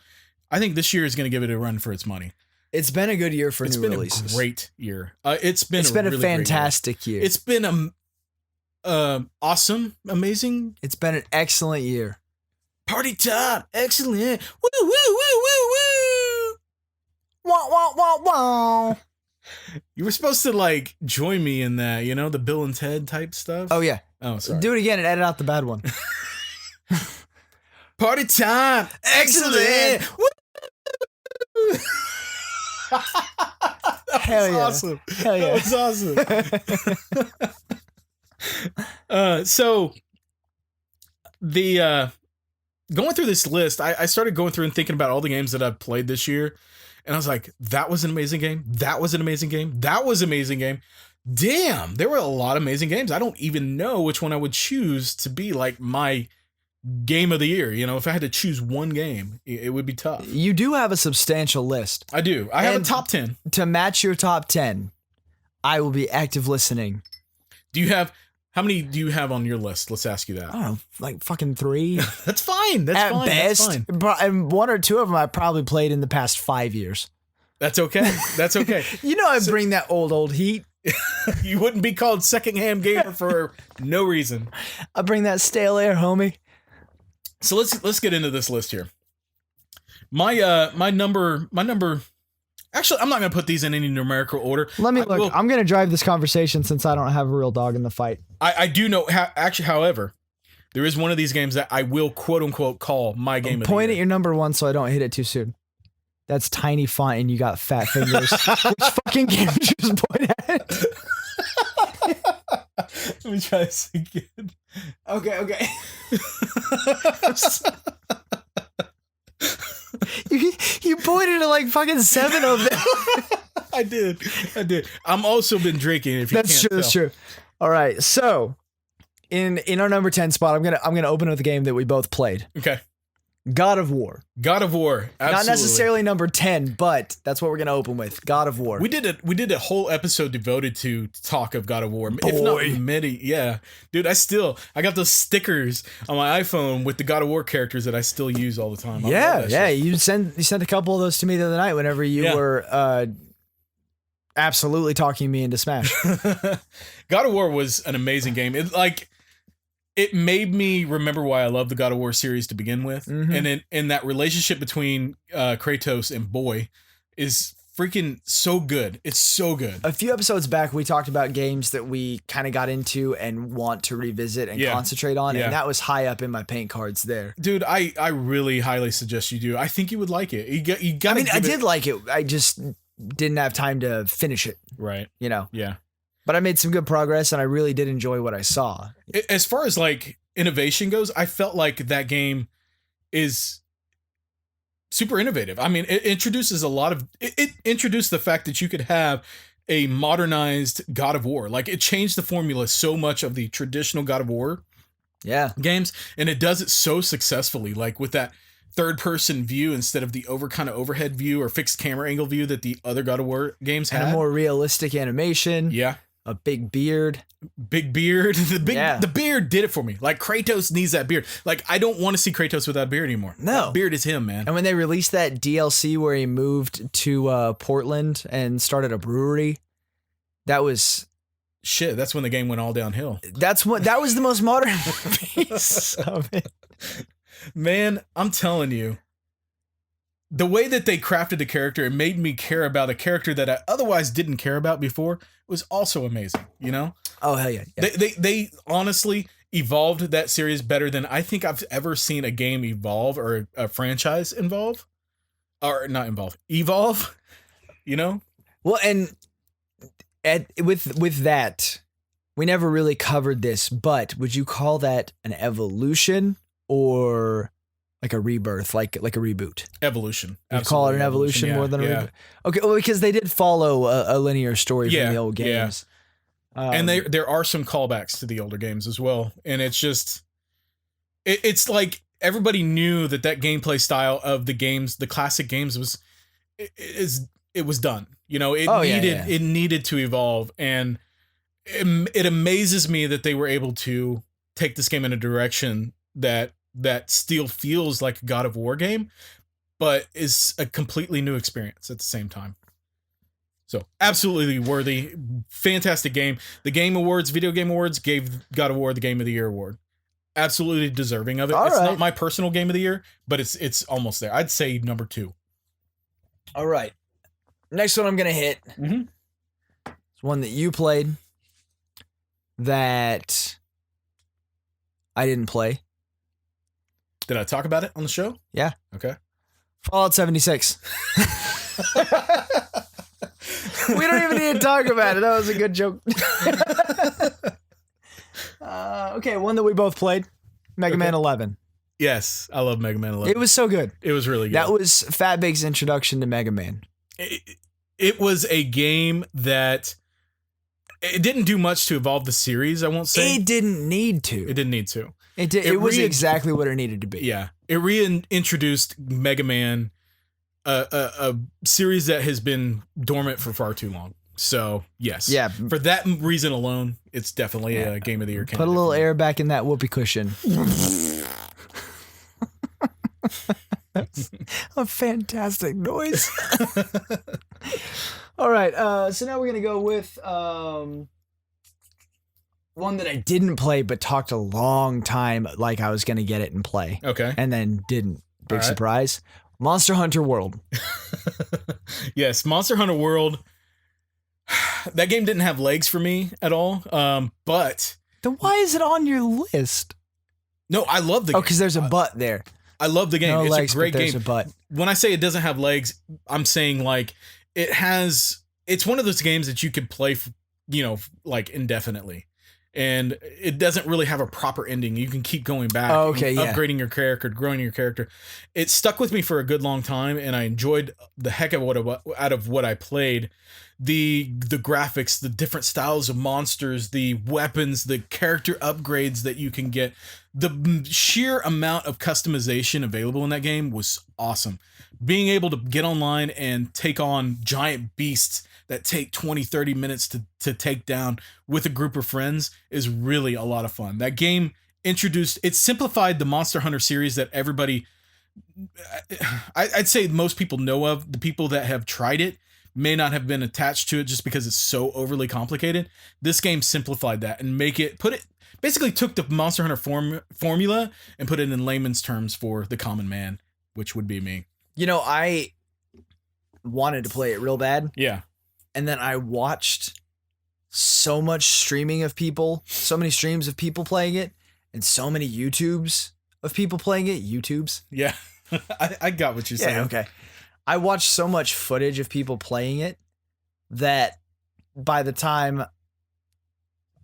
I think this year is going to give it a run for its money. It's been a good year for new releases. It's been a great year. It's been a fantastic year. It's been awesome, amazing. It's been an excellent year. Party time, excellent. Woo woo woo woo woo. Wah wah wah wah. You were supposed to like join me in that, you know, the Bill and Ted type stuff. Oh yeah. Oh, sorry. Do it again and edit out the bad one. Party time, excellent. Woo! Hell yeah. Awesome. Hell yeah. That was awesome. So the going through this list, I started going through and thinking about all the games that I've played this year. And I was like, that was an amazing game. That was an amazing game. That was an amazing game. Damn, there were a lot of amazing games. I don't even know which one I would choose to be like my game of the year. You know, if I had to choose one game, it would be tough. You do have a substantial list. I do. I have a top 10. To match your top 10, I will be active listening. How many do you have on your list? Let's ask you that. I don't know, like fucking 3. That's fine. That's at fine. best. That's fine. And 1 or 2 of them I probably played in the past 5 years. That's okay. That's okay. You know I bring that old heat. You wouldn't be called secondhand gamer for no reason. I bring that stale air, homie. So let's get into this list here. My number. Actually, I'm not gonna put these in any numerical order. Let me look. I'm gonna drive this conversation since I don't have a real dog in the fight. I do know. Actually, however, there is one of these games that I will quote unquote call my game of the year. Point at your number 1 so I don't hit it too soon. That's tiny font and you got fat fingers. Which fucking game did you just point at? Let me try this again. Okay. You pointed at like fucking 7 of them. I did. I'm also been drinking. If you That's can't true. tell. That's true. All right. So, in our number 10 spot, I'm gonna open with a game that we both played. Okay. God of War. God of War. Absolutely. Not necessarily number 10, but that's what we're gonna open with. God of War. We did a whole episode devoted to talk of God of War. If not many, yeah, dude. I got those stickers on my iPhone with the God of War characters that I still use all the time. Yeah. You sent a couple of those to me the other night whenever you were absolutely talking me into Smash. God of War was an amazing game. It made me remember why I love the God of War series to begin with. Mm-hmm. And that relationship between Kratos and Boy is freaking so good. It's so good. A few episodes back, we talked about games that we kind of got into and want to revisit and concentrate on. Yeah. And that was high up in my paint cards there. Dude, I really highly suggest you do. I think you would like it. You got. I did like it. I just didn't have time to finish it. Right. You know? Yeah. But I made some good progress and I really did enjoy what I saw. As far as like innovation goes, I felt like that game is super innovative. I mean, it introduces it introduced the fact that you could have a modernized God of War. Like it changed the formula so much of the traditional God of War games. And it does it so successfully, like with that third person view instead of the overhead view or fixed camera angle view that the other God of War games had. And a more realistic animation. Yeah. A big beard. The beard did it for me. Like Kratos needs that beard. Like I don't want to see Kratos without a beard anymore. No. That beard is him, man. And when they released that DLC where he moved to Portland and started a brewery, that was shit. That's when the game went all downhill. That was the most modern piece of it. Man, I'm telling you, the way that they crafted the character, it made me care about a character that I otherwise didn't care about before, was also amazing, you know? Oh, hell yeah. They honestly evolved that series better than I think I've ever seen a game evolve or a franchise evolve, you know? Well, and with that, we never really covered this, but would you call that an evolution or like a rebirth, like a reboot? Evolution. You call it an evolution more than a reboot? Okay, well, because they did follow a linear story from the old games. And there are some callbacks to the older games as well. And it's just, it's like everybody knew that gameplay style of the games, the classic games it was done. You know, it needed to evolve. And it amazes me that they were able to take this game in a direction that still feels like a God of War game, but is a completely new experience at the same time. So absolutely worthy, fantastic game. The Video Game Awards gave God of War the Game of the Year award. Absolutely deserving of it. It's not my personal Game of the Year, but it's almost there. I'd say number 2. All right. Next one I'm going to hit. Mm-hmm. It's one that you played that I didn't play. Did I talk about it on the show? Yeah. Okay. Fallout 76. We don't even need to talk about it. That was a good joke. Okay, one that we both played. Mega Man 11. Yes, I love Mega Man 11. It was so good. It was really good. That was Fat Big's introduction to Mega Man. It was a game that it didn't do much to evolve the series, I won't say. It didn't need to. It didn't need to. It was exactly what it needed to be. Yeah. It reintroduced Mega Man, a series that has been dormant for far too long. So, yes. Yeah. For that reason alone, it's definitely a Game of the Year candidate. Put a little air back in that whoopee cushion. That's a fantastic noise. All right. So now we're going to go with one that I didn't play but talked a long time like I was going to get it and play. Okay. And then didn't. Big surprise. Monster Hunter World. Yes, Monster Hunter World. That game didn't have legs for me at all. But then why is it on your list? No, I love the game. Oh, because there's a butt there. I love the game. No it's legs, a great but there's game. A butt. When I say it doesn't have legs, I'm saying like it's one of those games that you could play, like indefinitely. And it doesn't really have a proper ending. You can keep going back, upgrading your character, growing your character. It stuck with me for a good long time, and I enjoyed the heck of out of what I played. The graphics, the different styles of monsters, the weapons, the character upgrades that you can get. The sheer amount of customization available in that game was awesome. Being able to get online and take on giant beasts that take 20, 30 minutes to take down with a group of friends is really a lot of fun. That game it simplified the Monster Hunter series that everybody, I'd say most people know of. The people that have tried it may not have been attached to it just because it's so overly complicated. This game simplified that and basically took the Monster Hunter formula and put it in layman's terms for the common man, which would be me. I wanted to play it real bad. Yeah. And then I watched so much streaming of people, so many streams of people playing it, and so many YouTubes of people playing it. YouTubes? Yeah. I got what you're saying. Yeah, okay. I watched so much footage of people playing it that by the time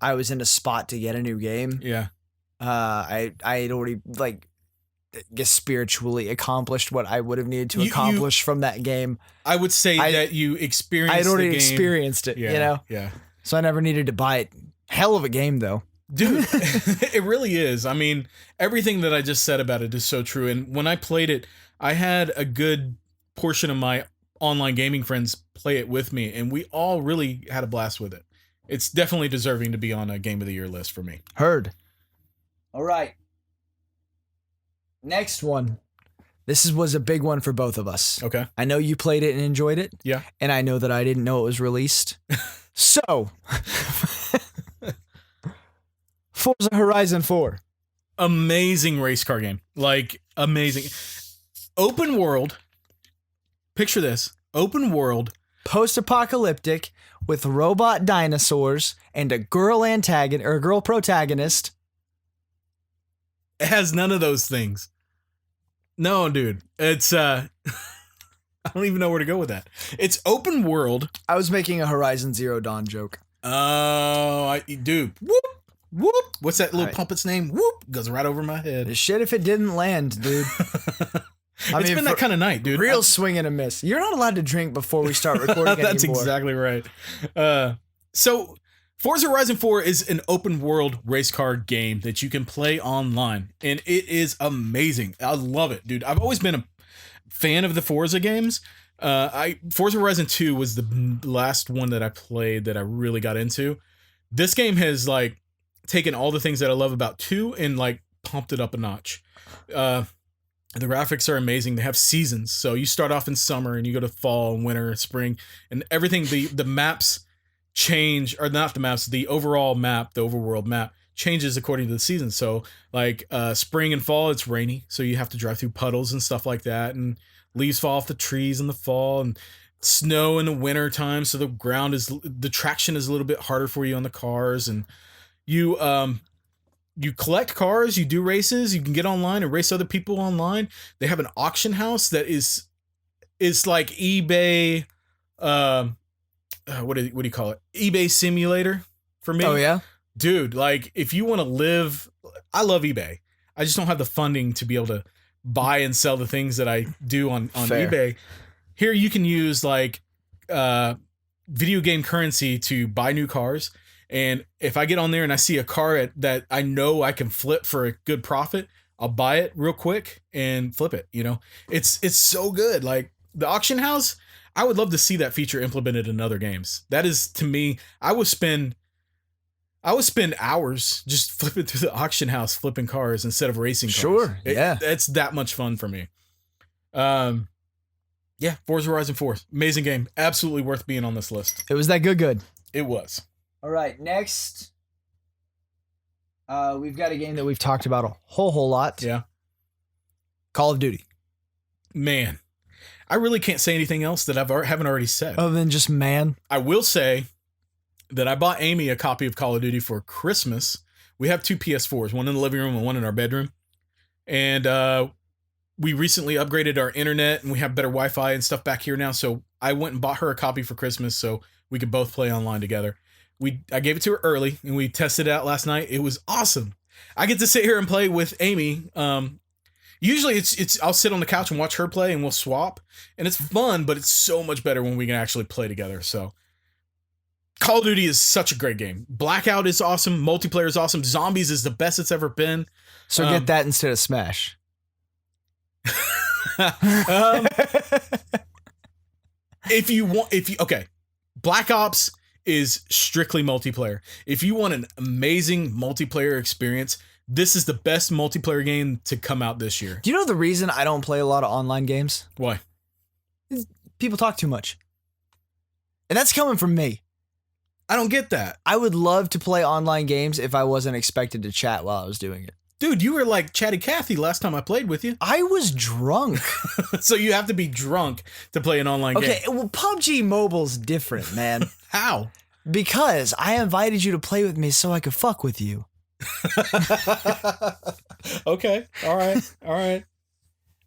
I was in a spot to get a new game, I had already spiritually accomplished what I would have needed to accomplish from that game. I would say that you experienced I'd already the game. Experienced it, Yeah. So I never needed to buy it. Hell of a game, though. Dude, it really is. I mean, everything that I just said about it is so true. And when I played it, I had a good portion of my online gaming friends play it with me, and we all really had a blast with it. It's definitely deserving to be on a Game of the Year list for me. Heard. All right. Next one. This was a big one for both of us. Okay. I know you played it and enjoyed it. Yeah. And I know that I didn't know it was released. So, Forza Horizon 4. Amazing race car game. Like, amazing. Open world. Picture this. Open world. Post-apocalyptic with robot dinosaurs and a girl antagonist or a girl protagonist. It has none of those things. No, dude. It's I don't even know where to go with that. It's open world. I was making a Horizon Zero Dawn joke. Oh, dude. Whoop, whoop. What's that little puppet's name? Whoop. Goes right over my head. Shit if it didn't land, dude. It's been that kind of night, dude. Real swing and a miss. You're not allowed to drink before we start recording That's anymore. Exactly right. So Forza Horizon 4 is an open world race car game that you can play online, and it is amazing. I love it, dude. I've always been a fan of the Forza games. Forza Horizon 2 was the last one that I played that I really got into. This game has like taken all the things that I love about 2 and like pumped it up a notch. The graphics are amazing. They have seasons, so you start off in summer and you go to fall and winter and spring, and everything. The maps change, or not the maps, the overall map, the overworld map changes according to the season. So like spring and fall, it's rainy, so you have to drive through puddles and stuff like that, and leaves fall off the trees in the fall, and snow in the winter time, so the traction is a little bit harder for you on the cars. And you collect cars, you do races, you can get online and race other people online. They have an auction house that is like eBay. What do you call it? eBay simulator for me. Oh yeah, dude. Like if you want to live, I love eBay. I just don't have the funding to be able to buy and sell the things that I do on Fair. eBay. Here you can use like video game currency to buy new cars. And if I get on there and I see a car that I know I can flip for a good profit, I'll buy it real quick and flip it. You know, it's so good. Like the auction house, I would love to see that feature implemented in other games. That is, to me, I would spend hours just flipping through the auction house, flipping cars instead of racing cars. Sure, yeah. It's that much fun for me. Yeah, Forza Horizon 4, amazing game, absolutely worth being on this list. It was that good. It was. All right, next, we've got a game that we've talked about a whole lot. Yeah. Call of Duty. Man, I really can't say anything else that haven't already said. Other than just man. I will say that I bought Amy a copy of Call of Duty for Christmas. We have 2 PS4s, one in the living room and one in our bedroom. And we recently upgraded our internet and we have better Wi-Fi and stuff back here now. So I went and bought her a copy for Christmas so we could both play online together. I gave it to her early and we tested it out last night. It was awesome. I get to sit here and play with Amy. Usually it's I'll sit on the couch and watch her play and we'll swap, and it's fun, but it's so much better when we can actually play together. So Call of Duty is such a great game. Blackout is awesome. Multiplayer is awesome. Zombies is the best it's ever been. So get that instead of Smash. Okay, Black Ops is strictly multiplayer. If you want an amazing multiplayer experience, this is the best multiplayer game to come out this year. Do you know the reason I don't play a lot of online games? Why? People talk too much. And that's coming from me. I don't get that. I would love to play online games if I wasn't expected to chat while I was doing it. Dude, you were like Chatty Cathy last time I played with you. I was drunk. So you have to be drunk to play an online game. Okay, well, PUBG Mobile's different, man. How? Because I invited you to play with me so I could fuck with you. Okay. All right.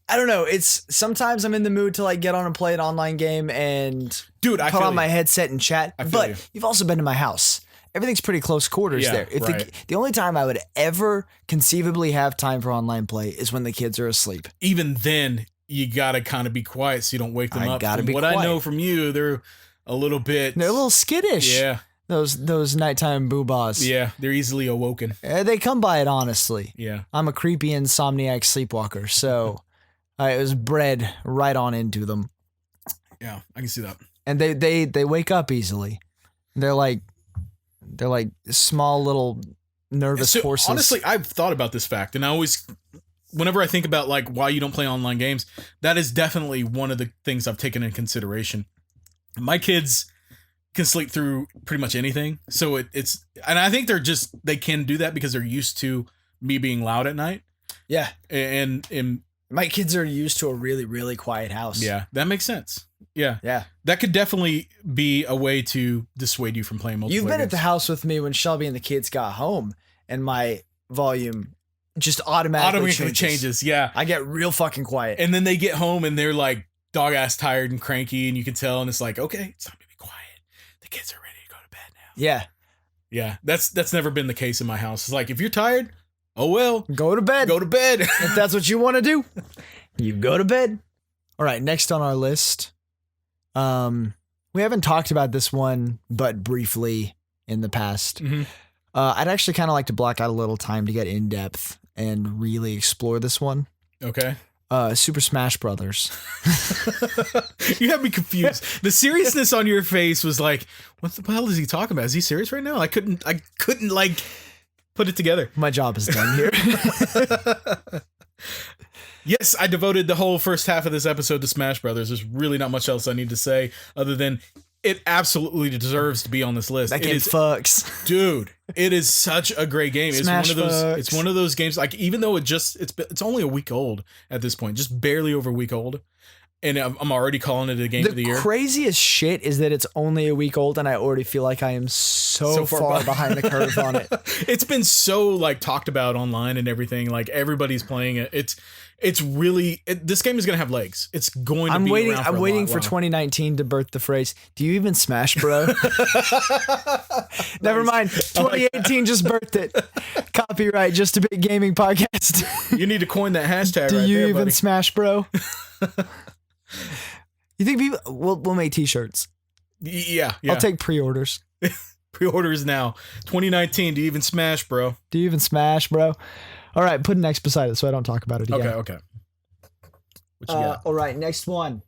I don't know. It's sometimes I'm in the mood to like get on and play an online game and dude, I put on you. my headset and chat. But you. You've also been to my house. Everything's pretty close quarters there. Right. The only time I would ever conceivably have time for online play is when the kids are asleep. Even then, you gotta kind of be quiet so you don't wake them up. Gotta be what quiet. I know from you, they're a little bit. They're a little skittish. Yeah. Those nighttime boobahs. Yeah, they're easily awoken. They come by it honestly. Yeah. I'm a creepy insomniac sleepwalker, so it was bred right on into them. Yeah, I can see that. And they wake up easily. They're like small little nervous horses. Honestly, I've thought about this fact, and whenever I think about like why you don't play online games, that is definitely one of the things I've taken into consideration. My kids can sleep through pretty much anything, so it's and I think they can do that because they're used to me being loud at night. Yeah, and my kids are used to a really, really quiet house. Yeah, that makes sense. Yeah. That could definitely be a way to dissuade you from playing multiplayer You've been games. at the house with me when Shelby and the kids got home, and my volume just automatically changes. Yeah. I get real fucking quiet. And then they get home and they're like dog ass tired and cranky, and you can tell, and it's like, okay, it's time to be quiet. The kids are ready to go to bed now. Yeah. Yeah. That's never been the case in my house. It's like, if you're tired, oh well. Go to bed. Go to bed. If that's what you want to do, you go to bed. All right, next on our list. We haven't talked about this one, but briefly in the past. Mhm. I'd actually kind of like to block out a little time to get in depth and really explore this one. Okay. Super Smash Brothers. You have me confused. The seriousness on your face was like, what the hell is he talking about? Is he serious right now? I couldn't like put it together. My job is done here. Yes, I devoted the whole first half of this episode to Smash Brothers. There's really not much else I need to say other than it absolutely deserves to be on this list. That game fucks. Dude, it is such a great game. Smash It's one of those games, like, even though it's only a week old at this point, just barely over a week old, and I'm already calling it a game of the year. The craziest shit is that it's only a week old and I already feel like I am so far behind the curve on it. It's been so like talked about online and everything. Like everybody's playing it. It's really this game is gonna have legs. It's going to be around for I'm waiting for while. 2019 to birth the phrase, "Do you even smash, bro?" Never mind. 2018 just birthed it. Copyright Just a Big Gaming Podcast. You need to coin that hashtag. Do right you there, even buddy. smash, bro? You think people we'll make t-shirts? Yeah. I'll take pre-orders. Pre-orders now. 2019. Do you even smash, bro? Do you even smash, bro? All right, put an X beside it so I don't talk about it again. Okay. What you got? All right, next one.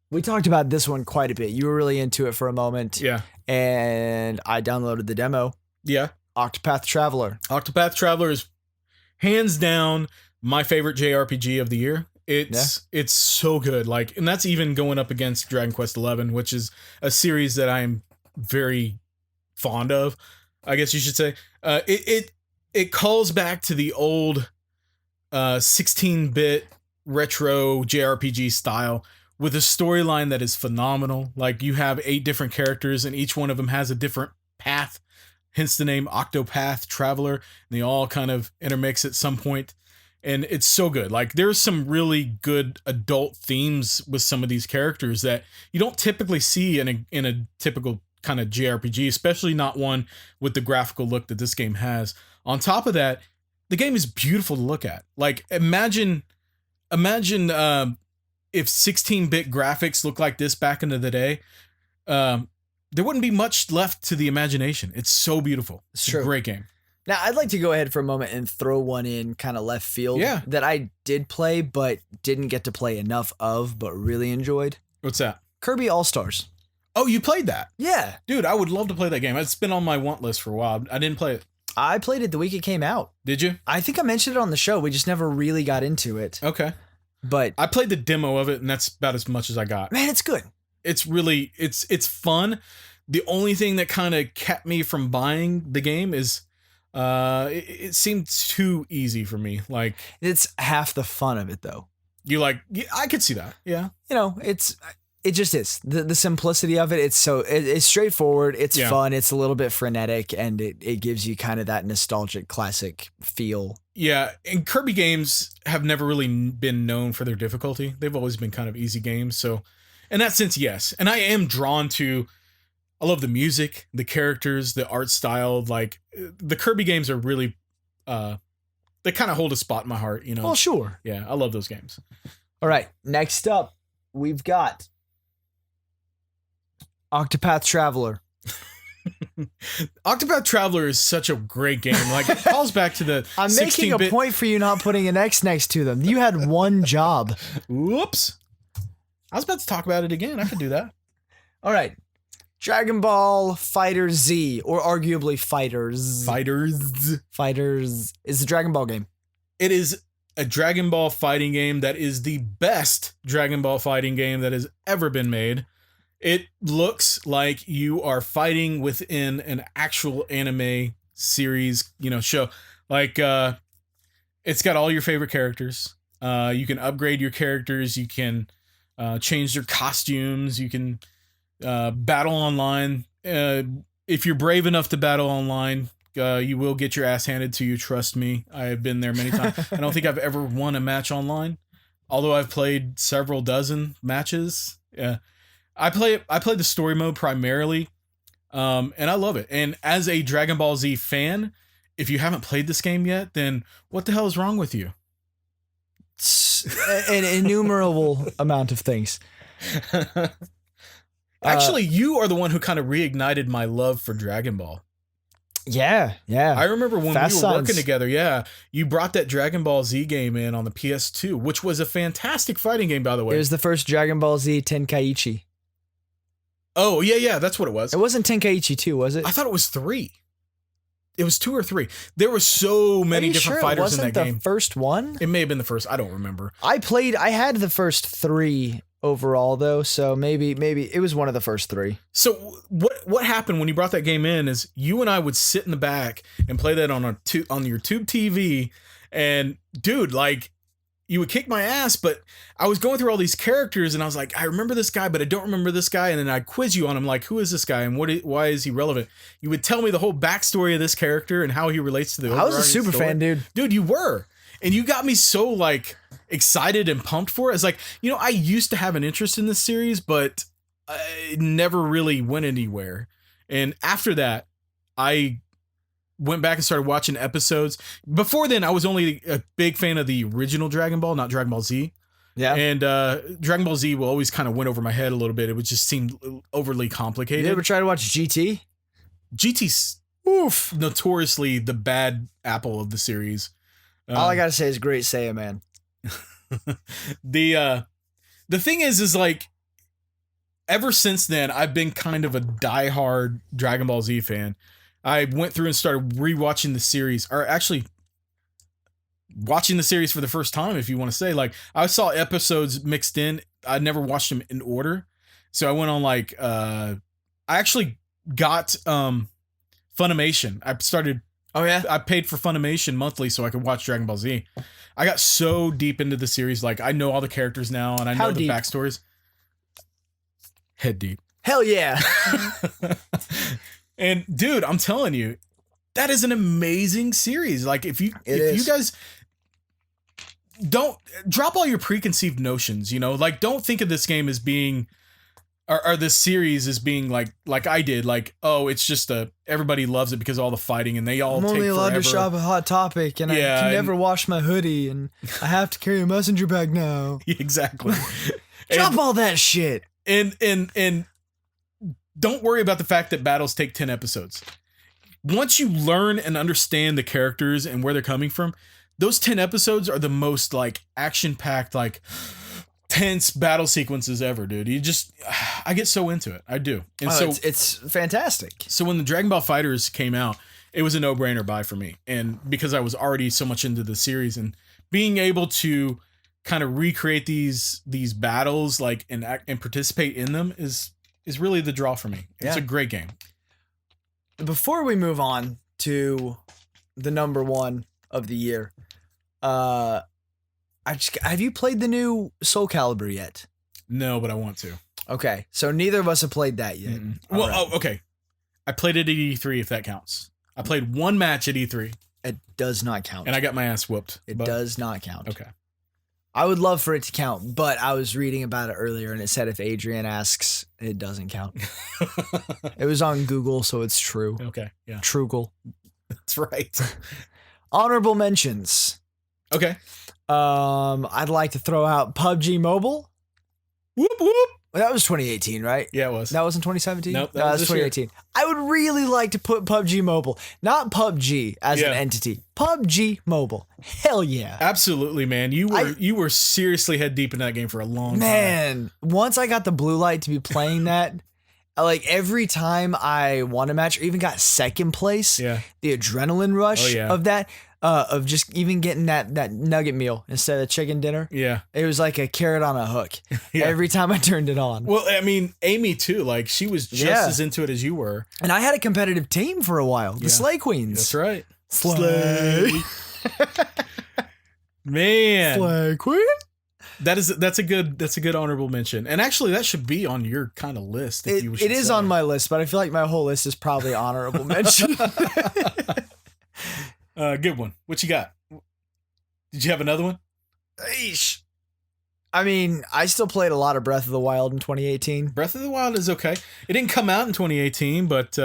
We talked about this one quite a bit. You were really into it for a moment. Yeah. And I downloaded the demo. Yeah. Octopath Traveler. Octopath Traveler is hands down my favorite JRPG of the year. It's so good. Like, and that's even going up against Dragon Quest XI, which is a series that I'm very fond of, I guess you should say. It calls back to the old 16-bit retro JRPG style with a storyline that is phenomenal. Like, you have 8 different characters and each one of them has a different path, hence the name Octopath Traveler, and they all kind of intermix at some point. And it's so good. Like, there's some really good adult themes with some of these characters that you don't typically see in a typical kind of JRPG, especially not one with the graphical look that this game has. On top of that, the game is beautiful to look at. Like, imagine if 16-bit graphics looked like this back into the day. There wouldn't be much left to the imagination. It's so beautiful. It's true. a great game. Now, I'd like to go ahead for a moment and throw one in kind of left field that I did play but didn't get to play enough of but really enjoyed. What's that? Kirby All-Stars. Oh, you played that? Yeah. Dude, I would love to play that game. It's been on my want list for a while. I didn't play it. I played it the week it came out. Did you? I think I mentioned it on the show. We just never really got into it. Okay. But I played the demo of it, and that's about as much as I got. man, it's good. It's really, it's fun. The only thing that kind of kept me from buying the game is it seemed too easy for me. Like, It's half the fun of it, though. I could see that. Yeah. You know, it just is the simplicity of it. It's straightforward. It's fun. It's a little bit frenetic, and it gives you kind of that nostalgic classic feel. Yeah, and Kirby games have never really been known for their difficulty. They've always been kind of easy games. So, in that sense, yes. And I am drawn to. I love the music, the characters, the art style. Like, the Kirby games are really, they kind of hold a spot in my heart. You know. Well, sure. Yeah, I love those games. All right, next up, we've got Octopath Traveler. Octopath Traveler is such a great game. Like, it calls back to the I'm making a point for you not putting an X next to them. You had one job. Whoops. I was about to talk about it again. I could do that. All right. Dragon Ball FighterZ, or arguably FighterZ. FighterZ is a Dragon Ball game. It is a Dragon Ball fighting game that is the best Dragon Ball fighting game that has ever been made. It looks like you are fighting within an actual anime series, show. Like, it's got all your favorite characters. You can upgrade your characters. You can change their costumes. You can battle online. If you're brave enough to battle online, you will get your ass handed to you. Trust me. I have been there many times. I don't think I've ever won a match online, although I've played several dozen matches. Yeah. I play the story mode primarily, and I love it. And as a Dragon Ball Z fan, if you haven't played this game yet, then what the hell is wrong with you? An innumerable amount of things. Actually, you are the one who kind of reignited my love for Dragon Ball. Yeah, yeah. I remember when Fast we were working Signs. together. Yeah, you brought that Dragon Ball Z game in on the PS2, which was a fantastic fighting game, by the way. It was the first Dragon Ball Z Tenkaichi. Oh yeah, that's what it was. It wasn't Tenkaichi 2, was it? I thought it was 3. It was 2 or 3. There were so many different fighters in that game. The first one? It may have been the first. I don't remember. I had the first 3 overall though, so maybe it was one of the first 3. So what happened when you brought that game in is you and I would sit in the back and play that on your tube TV, and dude, like, you would kick my ass, but I was going through all these characters and I was like, I remember this guy, but I don't remember this guy. And then I'd quiz you on him, like, who is this guy and why is he relevant? You would tell me the whole backstory of this character and how he relates to the I was a super fan, dude. Dude, you were. And you got me so, like, excited and pumped for it. It's like, you know, I used to have an interest in this series, but it never really went anywhere. And after that, I went back and started watching episodes. Before then, I was only a big fan of the original Dragon Ball, not Dragon Ball Z. Yeah. And Dragon Ball Z will always kind of went over my head a little bit. It would just seem overly complicated. You ever try to watch GT? GT's notoriously the bad apple of the series. All I gotta say is great Saiyan, man. The thing is like, ever since then, I've been kind of a diehard Dragon Ball Z fan. I went through and started rewatching the series, or actually watching the series for the first time, if you want to say. Like, I saw episodes mixed in. I never watched them in order. So I went on, like, I actually got Funimation. I paid for Funimation monthly so I could watch Dragon Ball Z. I got so deep into the series. Like, I know all the characters now, and I know the backstories. Head deep. Hell yeah. And dude, I'm telling you, that is an amazing series. Like, if you guys don't drop all your preconceived notions, you know, like, don't think of this game as being, or this series as being like I did, like, oh, it's just everybody loves it because of all the fighting and they all. I'm only allowed to shop at Hot Topic, and I can never wash my hoodie, and I have to carry a messenger bag now. Exactly. Drop all that shit. And don't worry about the fact that battles take 10 episodes. Once you learn and understand the characters and where they're coming from, those 10 episodes are the most, like, action-packed, like, tense battle sequences ever, dude. I get so into it. I do. And it's fantastic. So when the Dragon Ball FighterZ came out, it was a no-brainer buy for me. And because I was already so much into the series, and being able to kind of recreate these battles, like, and participate in them is really the draw for me. It's a great game. Before we move on to the number 1 of the year, have you played the new Soul Calibur yet? No, but I want to. Okay, so neither of us have played that yet. Well, right. Okay. I played it at E3, if that counts. I played one match at E3. It does not count. And I got my ass whooped. It does not count. Okay. I would love for it to count, but I was reading about it earlier and it said if Adrian asks, it doesn't count. It was on Google, so it's true. Okay, yeah. Trugle. That's right. Honorable mentions. Okay. I'd like to throw out PUBG Mobile. Whoop, whoop. Well, that was 2018, right? Yeah, it was. That wasn't 2017? Nope, that was 2018. Year. I would really like to put PUBG Mobile, not PUBG as an entity. PUBG Mobile. Hell yeah. Absolutely, man. You were seriously head deep in that game for a long time. Man, once I got the blue light to be playing that, like, every time I won a match or even got second place, the adrenaline rush of that, of just even getting that nugget meal instead of chicken dinner. Yeah. It was like a carrot on a hook every time I turned it on. Well, I mean, Amy too, like, she was just as into it as you were. And I had a competitive team for a while, the Slay Queens. That's right. Slay. Man. Slay Queen? That's a good honorable mention. And actually, that should be on your kind of list. It is on my list, but I feel like my whole list is probably honorable mention. Good one. What you got? Did you have another one? Eesh. I mean, I still played a lot of Breath of the Wild in 2018. Breath of the Wild is okay. It didn't come out in 2018, but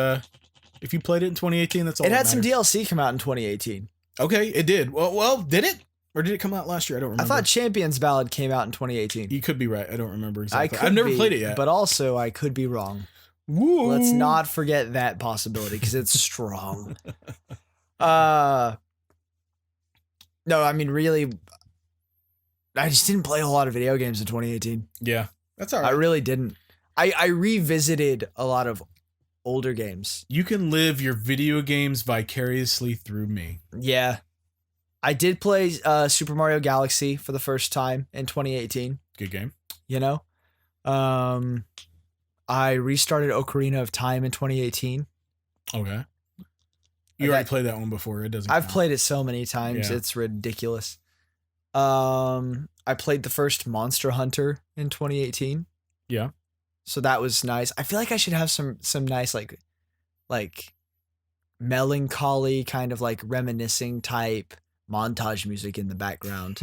if you played it in 2018, that's all. It had some DLC come out in 2018. Okay, it did. Well, did it? Or did it come out last year? I don't remember. I thought Champions Ballad came out in 2018. You could be right. I don't remember exactly. I've never played it yet. But also, I could be wrong. Woo. Let's not forget that possibility because it's strong. No, I mean, really, I just didn't play a whole lot of video games in 2018. Yeah, that's all right. I really didn't. I revisited a lot of older games. You can live your video games vicariously through me. Yeah. I did play Super Mario Galaxy for the first time in 2018. Good game. You know? I restarted Ocarina of Time in 2018. Okay. You already played that one before. It doesn't I've count. played it so many times. Yeah. It's ridiculous. I played the first Monster Hunter in 2018. Yeah. So that was nice. I feel like I should have some nice like melancholy kind of like reminiscing type montage music in the background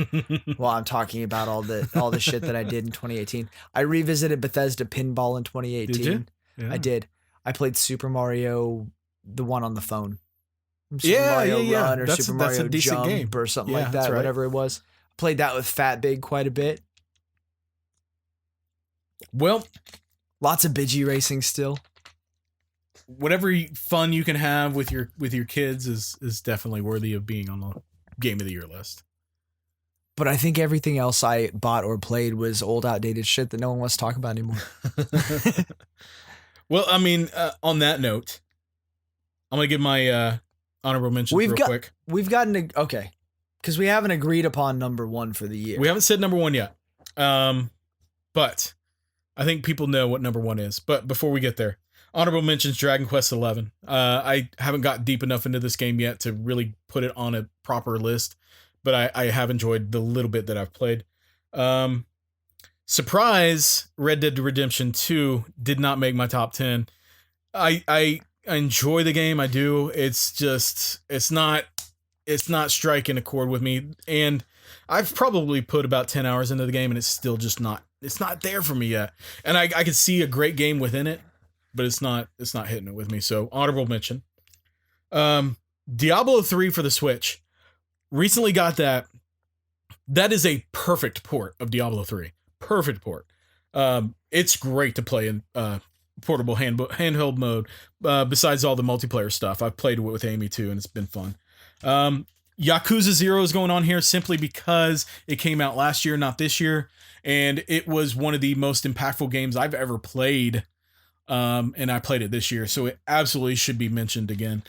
while I'm talking about all the shit that I did in 2018. I revisited Bethesda Pinball in 2018. Did you? Yeah. I did. I played Super Mario, the one on the phone. Super Mario Run or that's Super Mario a decent Jump game. or something Yeah, like that's that, right. whatever it was. Played that with Fat Big quite a bit. Well, Lots of Bidgey racing still. whatever fun you can have with your kids is definitely worthy of being on the game of the year list. But I think everything else I bought or played was old, outdated shit that no one wants to talk about anymore. Well, I mean, on that note, I'm gonna give my honorable mentions real quick. We've gotten okay, because we haven't agreed upon number one for the year. We haven't said number one yet, but I think people know what number one is. But before we get there, honorable mentions: Dragon Quest XI. I haven't got deep enough into this game yet to really put it on a proper list, but I have enjoyed the little bit that I've played. Surprise, Red Dead Redemption 2 did not make my top 10. I enjoy the game. I do. It's just, it's not striking a chord with me. And I've probably put about 10 hours into the game and it's still just it's not there for me yet. And I could see a great game within it, but it's not hitting it with me. So honorable mention. Diablo 3 for the Switch. Recently got that. That is a perfect port of Diablo 3. Perfect port. It's great to play in portable handheld mode. Besides all the multiplayer stuff, I've played it with Amy too, and it's been fun. Yakuza 0 is going on here simply because it came out last year, not this year, and it was one of the most impactful games I've ever played. And I played it this year, so it absolutely should be mentioned again.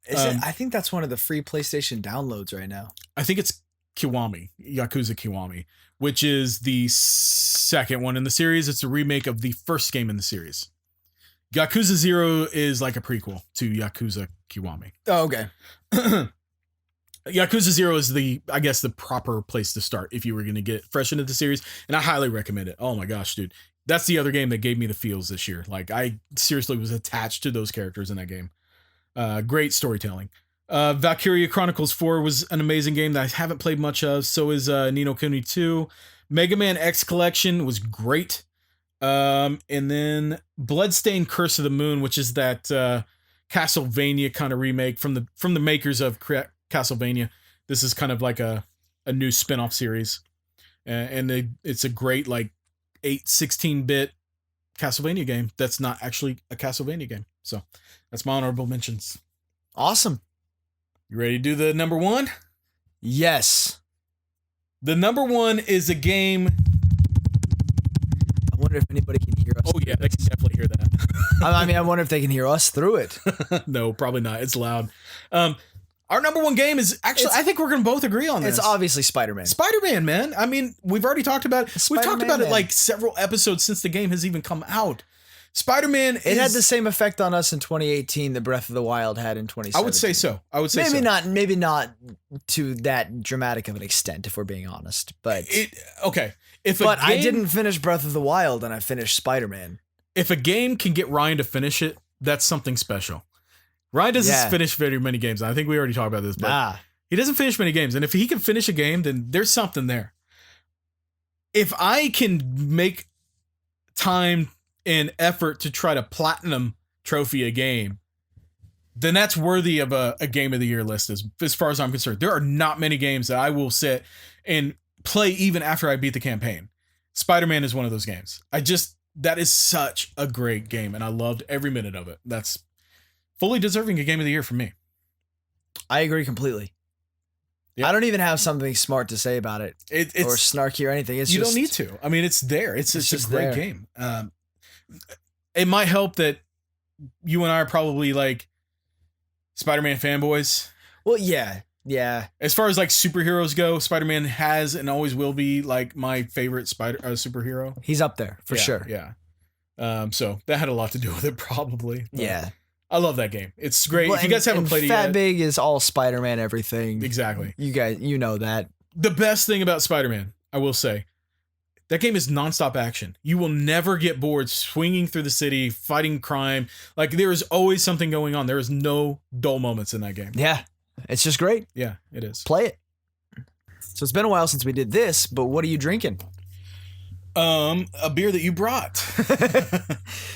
I think that's one of the free PlayStation downloads right now. I think it's Kiwami, Yakuza Kiwami, which is the second one in the series. It's a remake of the first game in the series. Yakuza 0 is like a prequel to Yakuza Kiwami. Oh, okay. Yakuza 0 is the proper place to start if you were going to get fresh into the series, and I highly recommend it. Oh my gosh, dude. That's the other game that gave me the feels this year. Like, I seriously was attached to those characters in that game. Great storytelling. Valkyria Chronicles 4 was an amazing game that I haven't played much of. So is Ni no Kuni 2. Mega Man X Collection was great. And then Bloodstained Curse of the Moon, which is that Castlevania kind of remake from the makers of Castlevania. This is kind of like a new spin-off series. And it's a great like 16-bit Castlevania game that's not actually a Castlevania game. So that's my honorable mentions. Awesome. You ready to do the number one? Yes. The number one is a game. I wonder if anybody can hear us. Oh yeah, they can definitely hear that. I wonder if they can hear us through it. No, probably not. It's loud. Our number one game is actually, I think we're going to both agree on this. It's obviously Spider-Man. Spider-Man, man. I mean, we've already talked about it. We've talked about it man. like several episodes since the game has even come out. Spider-Man It had the same effect on us in 2018 that Breath of the Wild had in 2017. I would say so. Maybe not to that dramatic of an extent, if we're being honest. But okay. I didn't finish Breath of the Wild, and I finished Spider-Man. If a game can get Ryan to finish it, that's something special. Ryan doesn't finish very many games. I think we already talked about this, but he doesn't finish many games. And if he can finish a game, then there's something there. If I can make time and effort to try to platinum trophy a game, then that's worthy of a game of the year list as far as I'm concerned. There are not many games that I will sit and play even after I beat the campaign. Spider-Man is one of those games. that is such a great game, and I loved every minute of it. That's fully deserving a game of the year for me. I agree completely. Yep. I don't even have something smart to say about it, It's or snarky or anything. It's you just, don't need to. I mean, it's there. It's a just great there. game. It might help that you and I are probably like Spider-Man fanboys. Well, yeah. As far as like superheroes go, Spider-Man has and always will be like my favorite superhero. He's up there for sure. Yeah. So that had a lot to do with it, probably. But Yeah. I love that game. It's great. Well, if you guys haven't played it Fat yet, Big is all Spider-Man everything. exactly. You guys, you know that. The best thing about Spider-Man, I will say, that game is nonstop action. You will never get bored swinging through the city, fighting crime. Like, there is always something going on. There is no dull moments in that game. Yeah. It's just great. Yeah, it is. Play it. So it's been a while since we did this, but what are you drinking? A beer that you brought.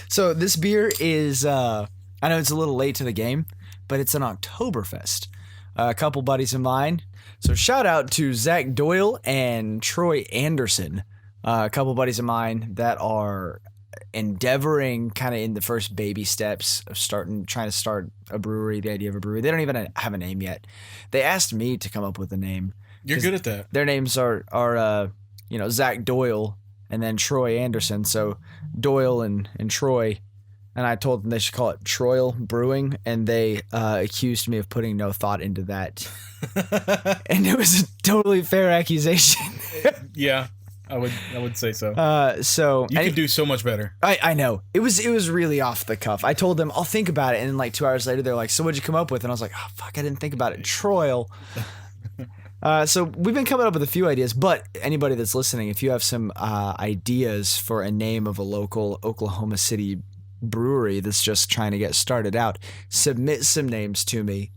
So this beer is, I know it's a little late to the game, but it's an Oktoberfest. A couple buddies of mine. So shout out to Zach Doyle and Troy Anderson. A couple buddies of mine that are endeavoring kind of in the first baby steps of trying to start a brewery, the idea of a brewery. They don't even have a name yet. They asked me to come up with a name. You're good at that. Their names are Zach Doyle and then Troy Anderson. So Doyle and Troy. And I told them they should call it Troil Brewing, and they accused me of putting no thought into that. And it was a totally fair accusation. Yeah, I would say so. So you could do so much better. I know. It was really off the cuff. I told them I'll think about it, and then like 2 hours later they're like, "So what'd you come up with?" And I was like, "Oh fuck, I didn't think about it." Troil. So we've been coming up with a few ideas, but anybody that's listening, if you have some ideas for a name of a local Oklahoma City brewery that's just trying to get started out, submit some names to me,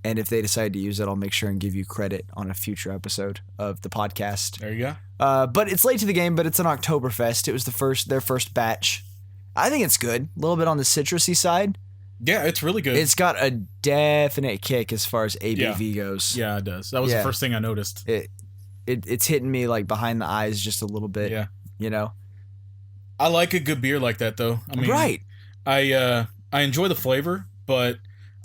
and if they decide to use it, I'll make sure and give you credit on a future episode of the podcast. There you go. But it's late to the game, but it's an Oktoberfest. It was their first batch. I think it's good. A little bit on the citrusy side. Yeah, it's really good. It's got a definite kick as far as ABV goes. Yeah, it does. That was the first thing I noticed. It's hitting me like behind the eyes just a little bit. Yeah. You know? I like a good beer like that, though. I mean, right. I enjoy the flavor, but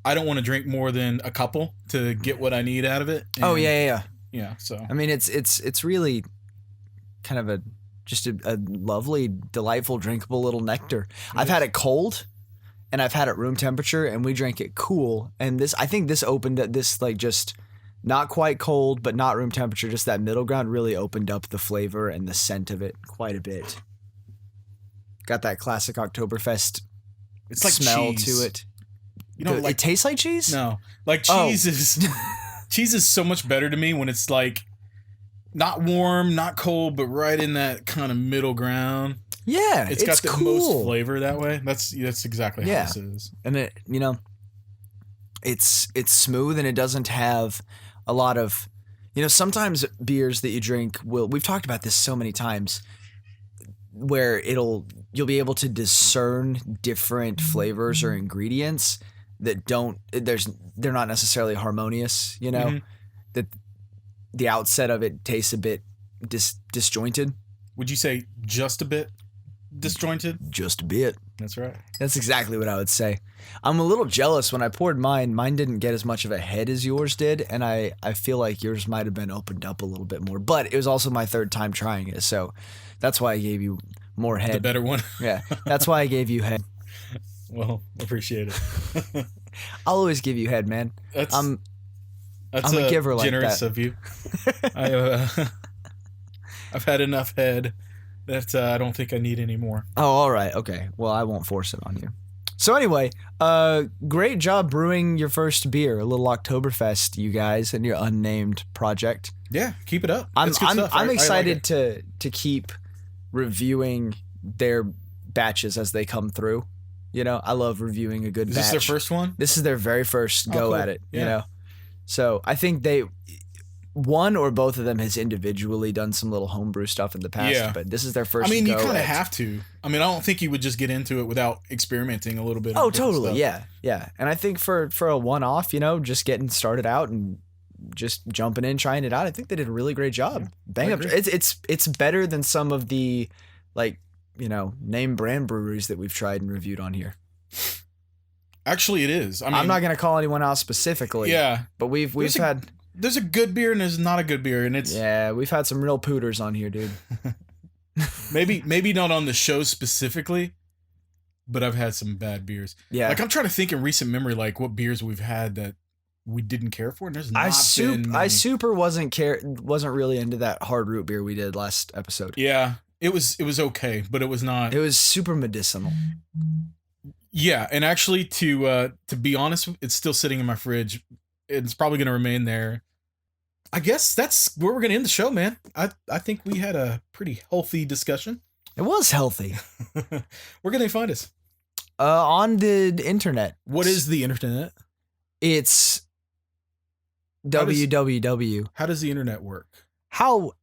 I don't want to drink more than a couple to get what I need out of it. And, yeah. Yeah. So I mean, it's really kind of a lovely, delightful, drinkable little nectar. I've had it cold, and I've had it room temperature, and we drank it cool. And I think this opened at this like just not quite cold, but not room temperature. Just that middle ground really opened up the flavor and the scent of it quite a bit. Got that classic Oktoberfest it's like smell cheese. to it. You know, like it tastes like cheese? No, like cheese is cheese is so much better to me when it's like not warm, not cold, but right in that kind of middle ground. Yeah, it's got the cool. most flavor that way. That's exactly how this is. And it, it's smooth, and it doesn't have a lot of, sometimes beers that you drink we've talked about this so many times, where you'll be able to discern different flavors or ingredients that they're not necessarily harmonious, Mm-hmm. that the outset of it tastes a bit disjointed. Would you say just a bit disjointed? Just a bit. That's right. That's exactly what I would say. I'm a little jealous. When I poured mine didn't get as much of a head as yours did, and I feel like yours might have been opened up a little bit more, but it was also my third time trying it, so that's why I gave you more head. The better one. Yeah, that's why I gave you head. Well, appreciate it. I'll always give you head, man. I'm a giver like that. Generous of you. I've had enough head that I don't think I need any more. Oh, all right. Okay. Well, I won't force it on you. So anyway, great job brewing your first beer, a little Oktoberfest, you guys, and your unnamed project. Yeah, keep it up. I'm I excited like to keep reviewing their batches as they come through. I love reviewing a good batch. Is this their first one? This is their very first go cool. at it, Yeah. So I think one or both of them has individually done some little homebrew stuff in the past, but this is their first. I mean, you go kind of at have to. I mean, I don't think you would just get into it without experimenting a little bit. Oh, totally. Yeah. And I think for a one-off, just getting started out and just jumping in, trying it out, I think they did a really great job. Yeah, Bang up. It's better than some of the like name brand breweries that we've tried and reviewed on here. Actually, it is. I mean, I'm not going to call anyone out specifically. Yeah. But we've had... There's a good beer and there's not a good beer. And it's... Yeah, we've had some real pooters on here, dude. maybe not on the show specifically, but I've had some bad beers. Yeah. Like, I'm trying to think in recent memory, like, what beers we've had that we didn't care for. And there's not been many. I super wasn't really into that hard root beer we did last episode. Yeah. It was okay, but it was not... It was super medicinal. Yeah, and actually, to be honest, it's still sitting in my fridge. It's probably going to remain there. I guess that's where we're going to end the show, man. I think we had a pretty healthy discussion. It was healthy. Where can they find us? On the internet. What is the internet? It's www. How does the internet work? How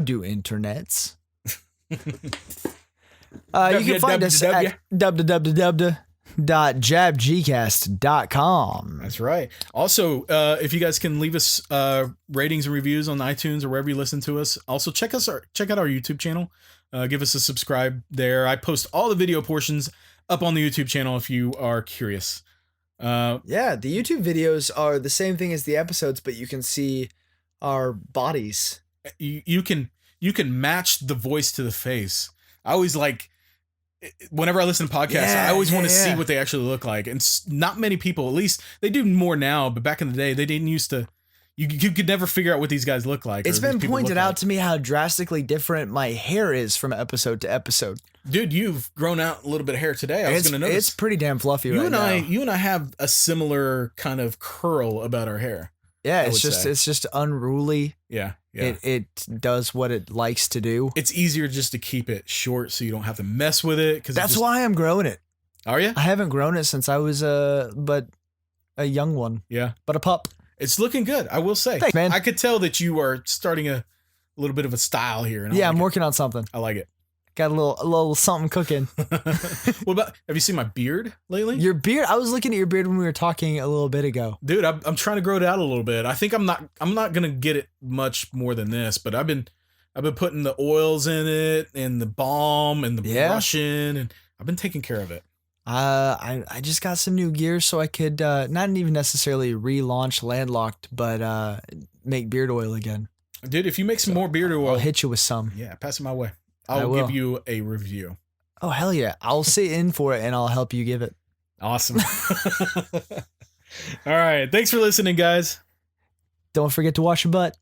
do internets? You can find us at www.jabgcast.com. That's right. Also, if you guys can leave us ratings and reviews on iTunes or wherever you listen to us. Also, check out our YouTube channel. Give us a subscribe there. I post all the video portions up on the YouTube channel if you are curious. Yeah, the YouTube videos are the same thing as the episodes, but you can see our bodies. You can match the voice to the face. I always like... Whenever I listen to podcasts, I always want to see what they actually look like. And not many people, at least they do more now, but back in the day, they didn't used to, you could never figure out what these guys look like. It's been pointed out to me how drastically different my hair is from episode to episode. Dude, you've grown out a little bit of hair today. I was going to notice. It's pretty damn fluffy right now. You and I have a similar kind of curl about our hair. Yeah, it's just unruly. Yeah. It does what it likes to do. It's easier just to keep it short so you don't have to mess with it. That's why I'm growing it. Are you? I haven't grown it since I was but a young one. Yeah. But a pup. It's looking good, I will say. Thanks, man. I could tell that you are starting a little bit of a style here. And I'm working on something. I like it. Got a little something cooking. What about, have you seen my beard lately? Your beard? I was looking at your beard when we were talking a little bit ago. Dude, I'm trying to grow it out a little bit. I think I'm not gonna get it much more than this, but I've been putting the oils in it and the balm and the brushing, and I've been taking care of it. I just got some new gear so I could not even necessarily relaunch Landlocked, but make beard oil again. Dude, if you make some more beard oil, I'll hit you with some. Yeah, pass it my way. I'll give you a review. Oh, hell yeah. I'll sit in for it and I'll help you give it. Awesome. All right. Thanks for listening, guys. Don't forget to wash your butt.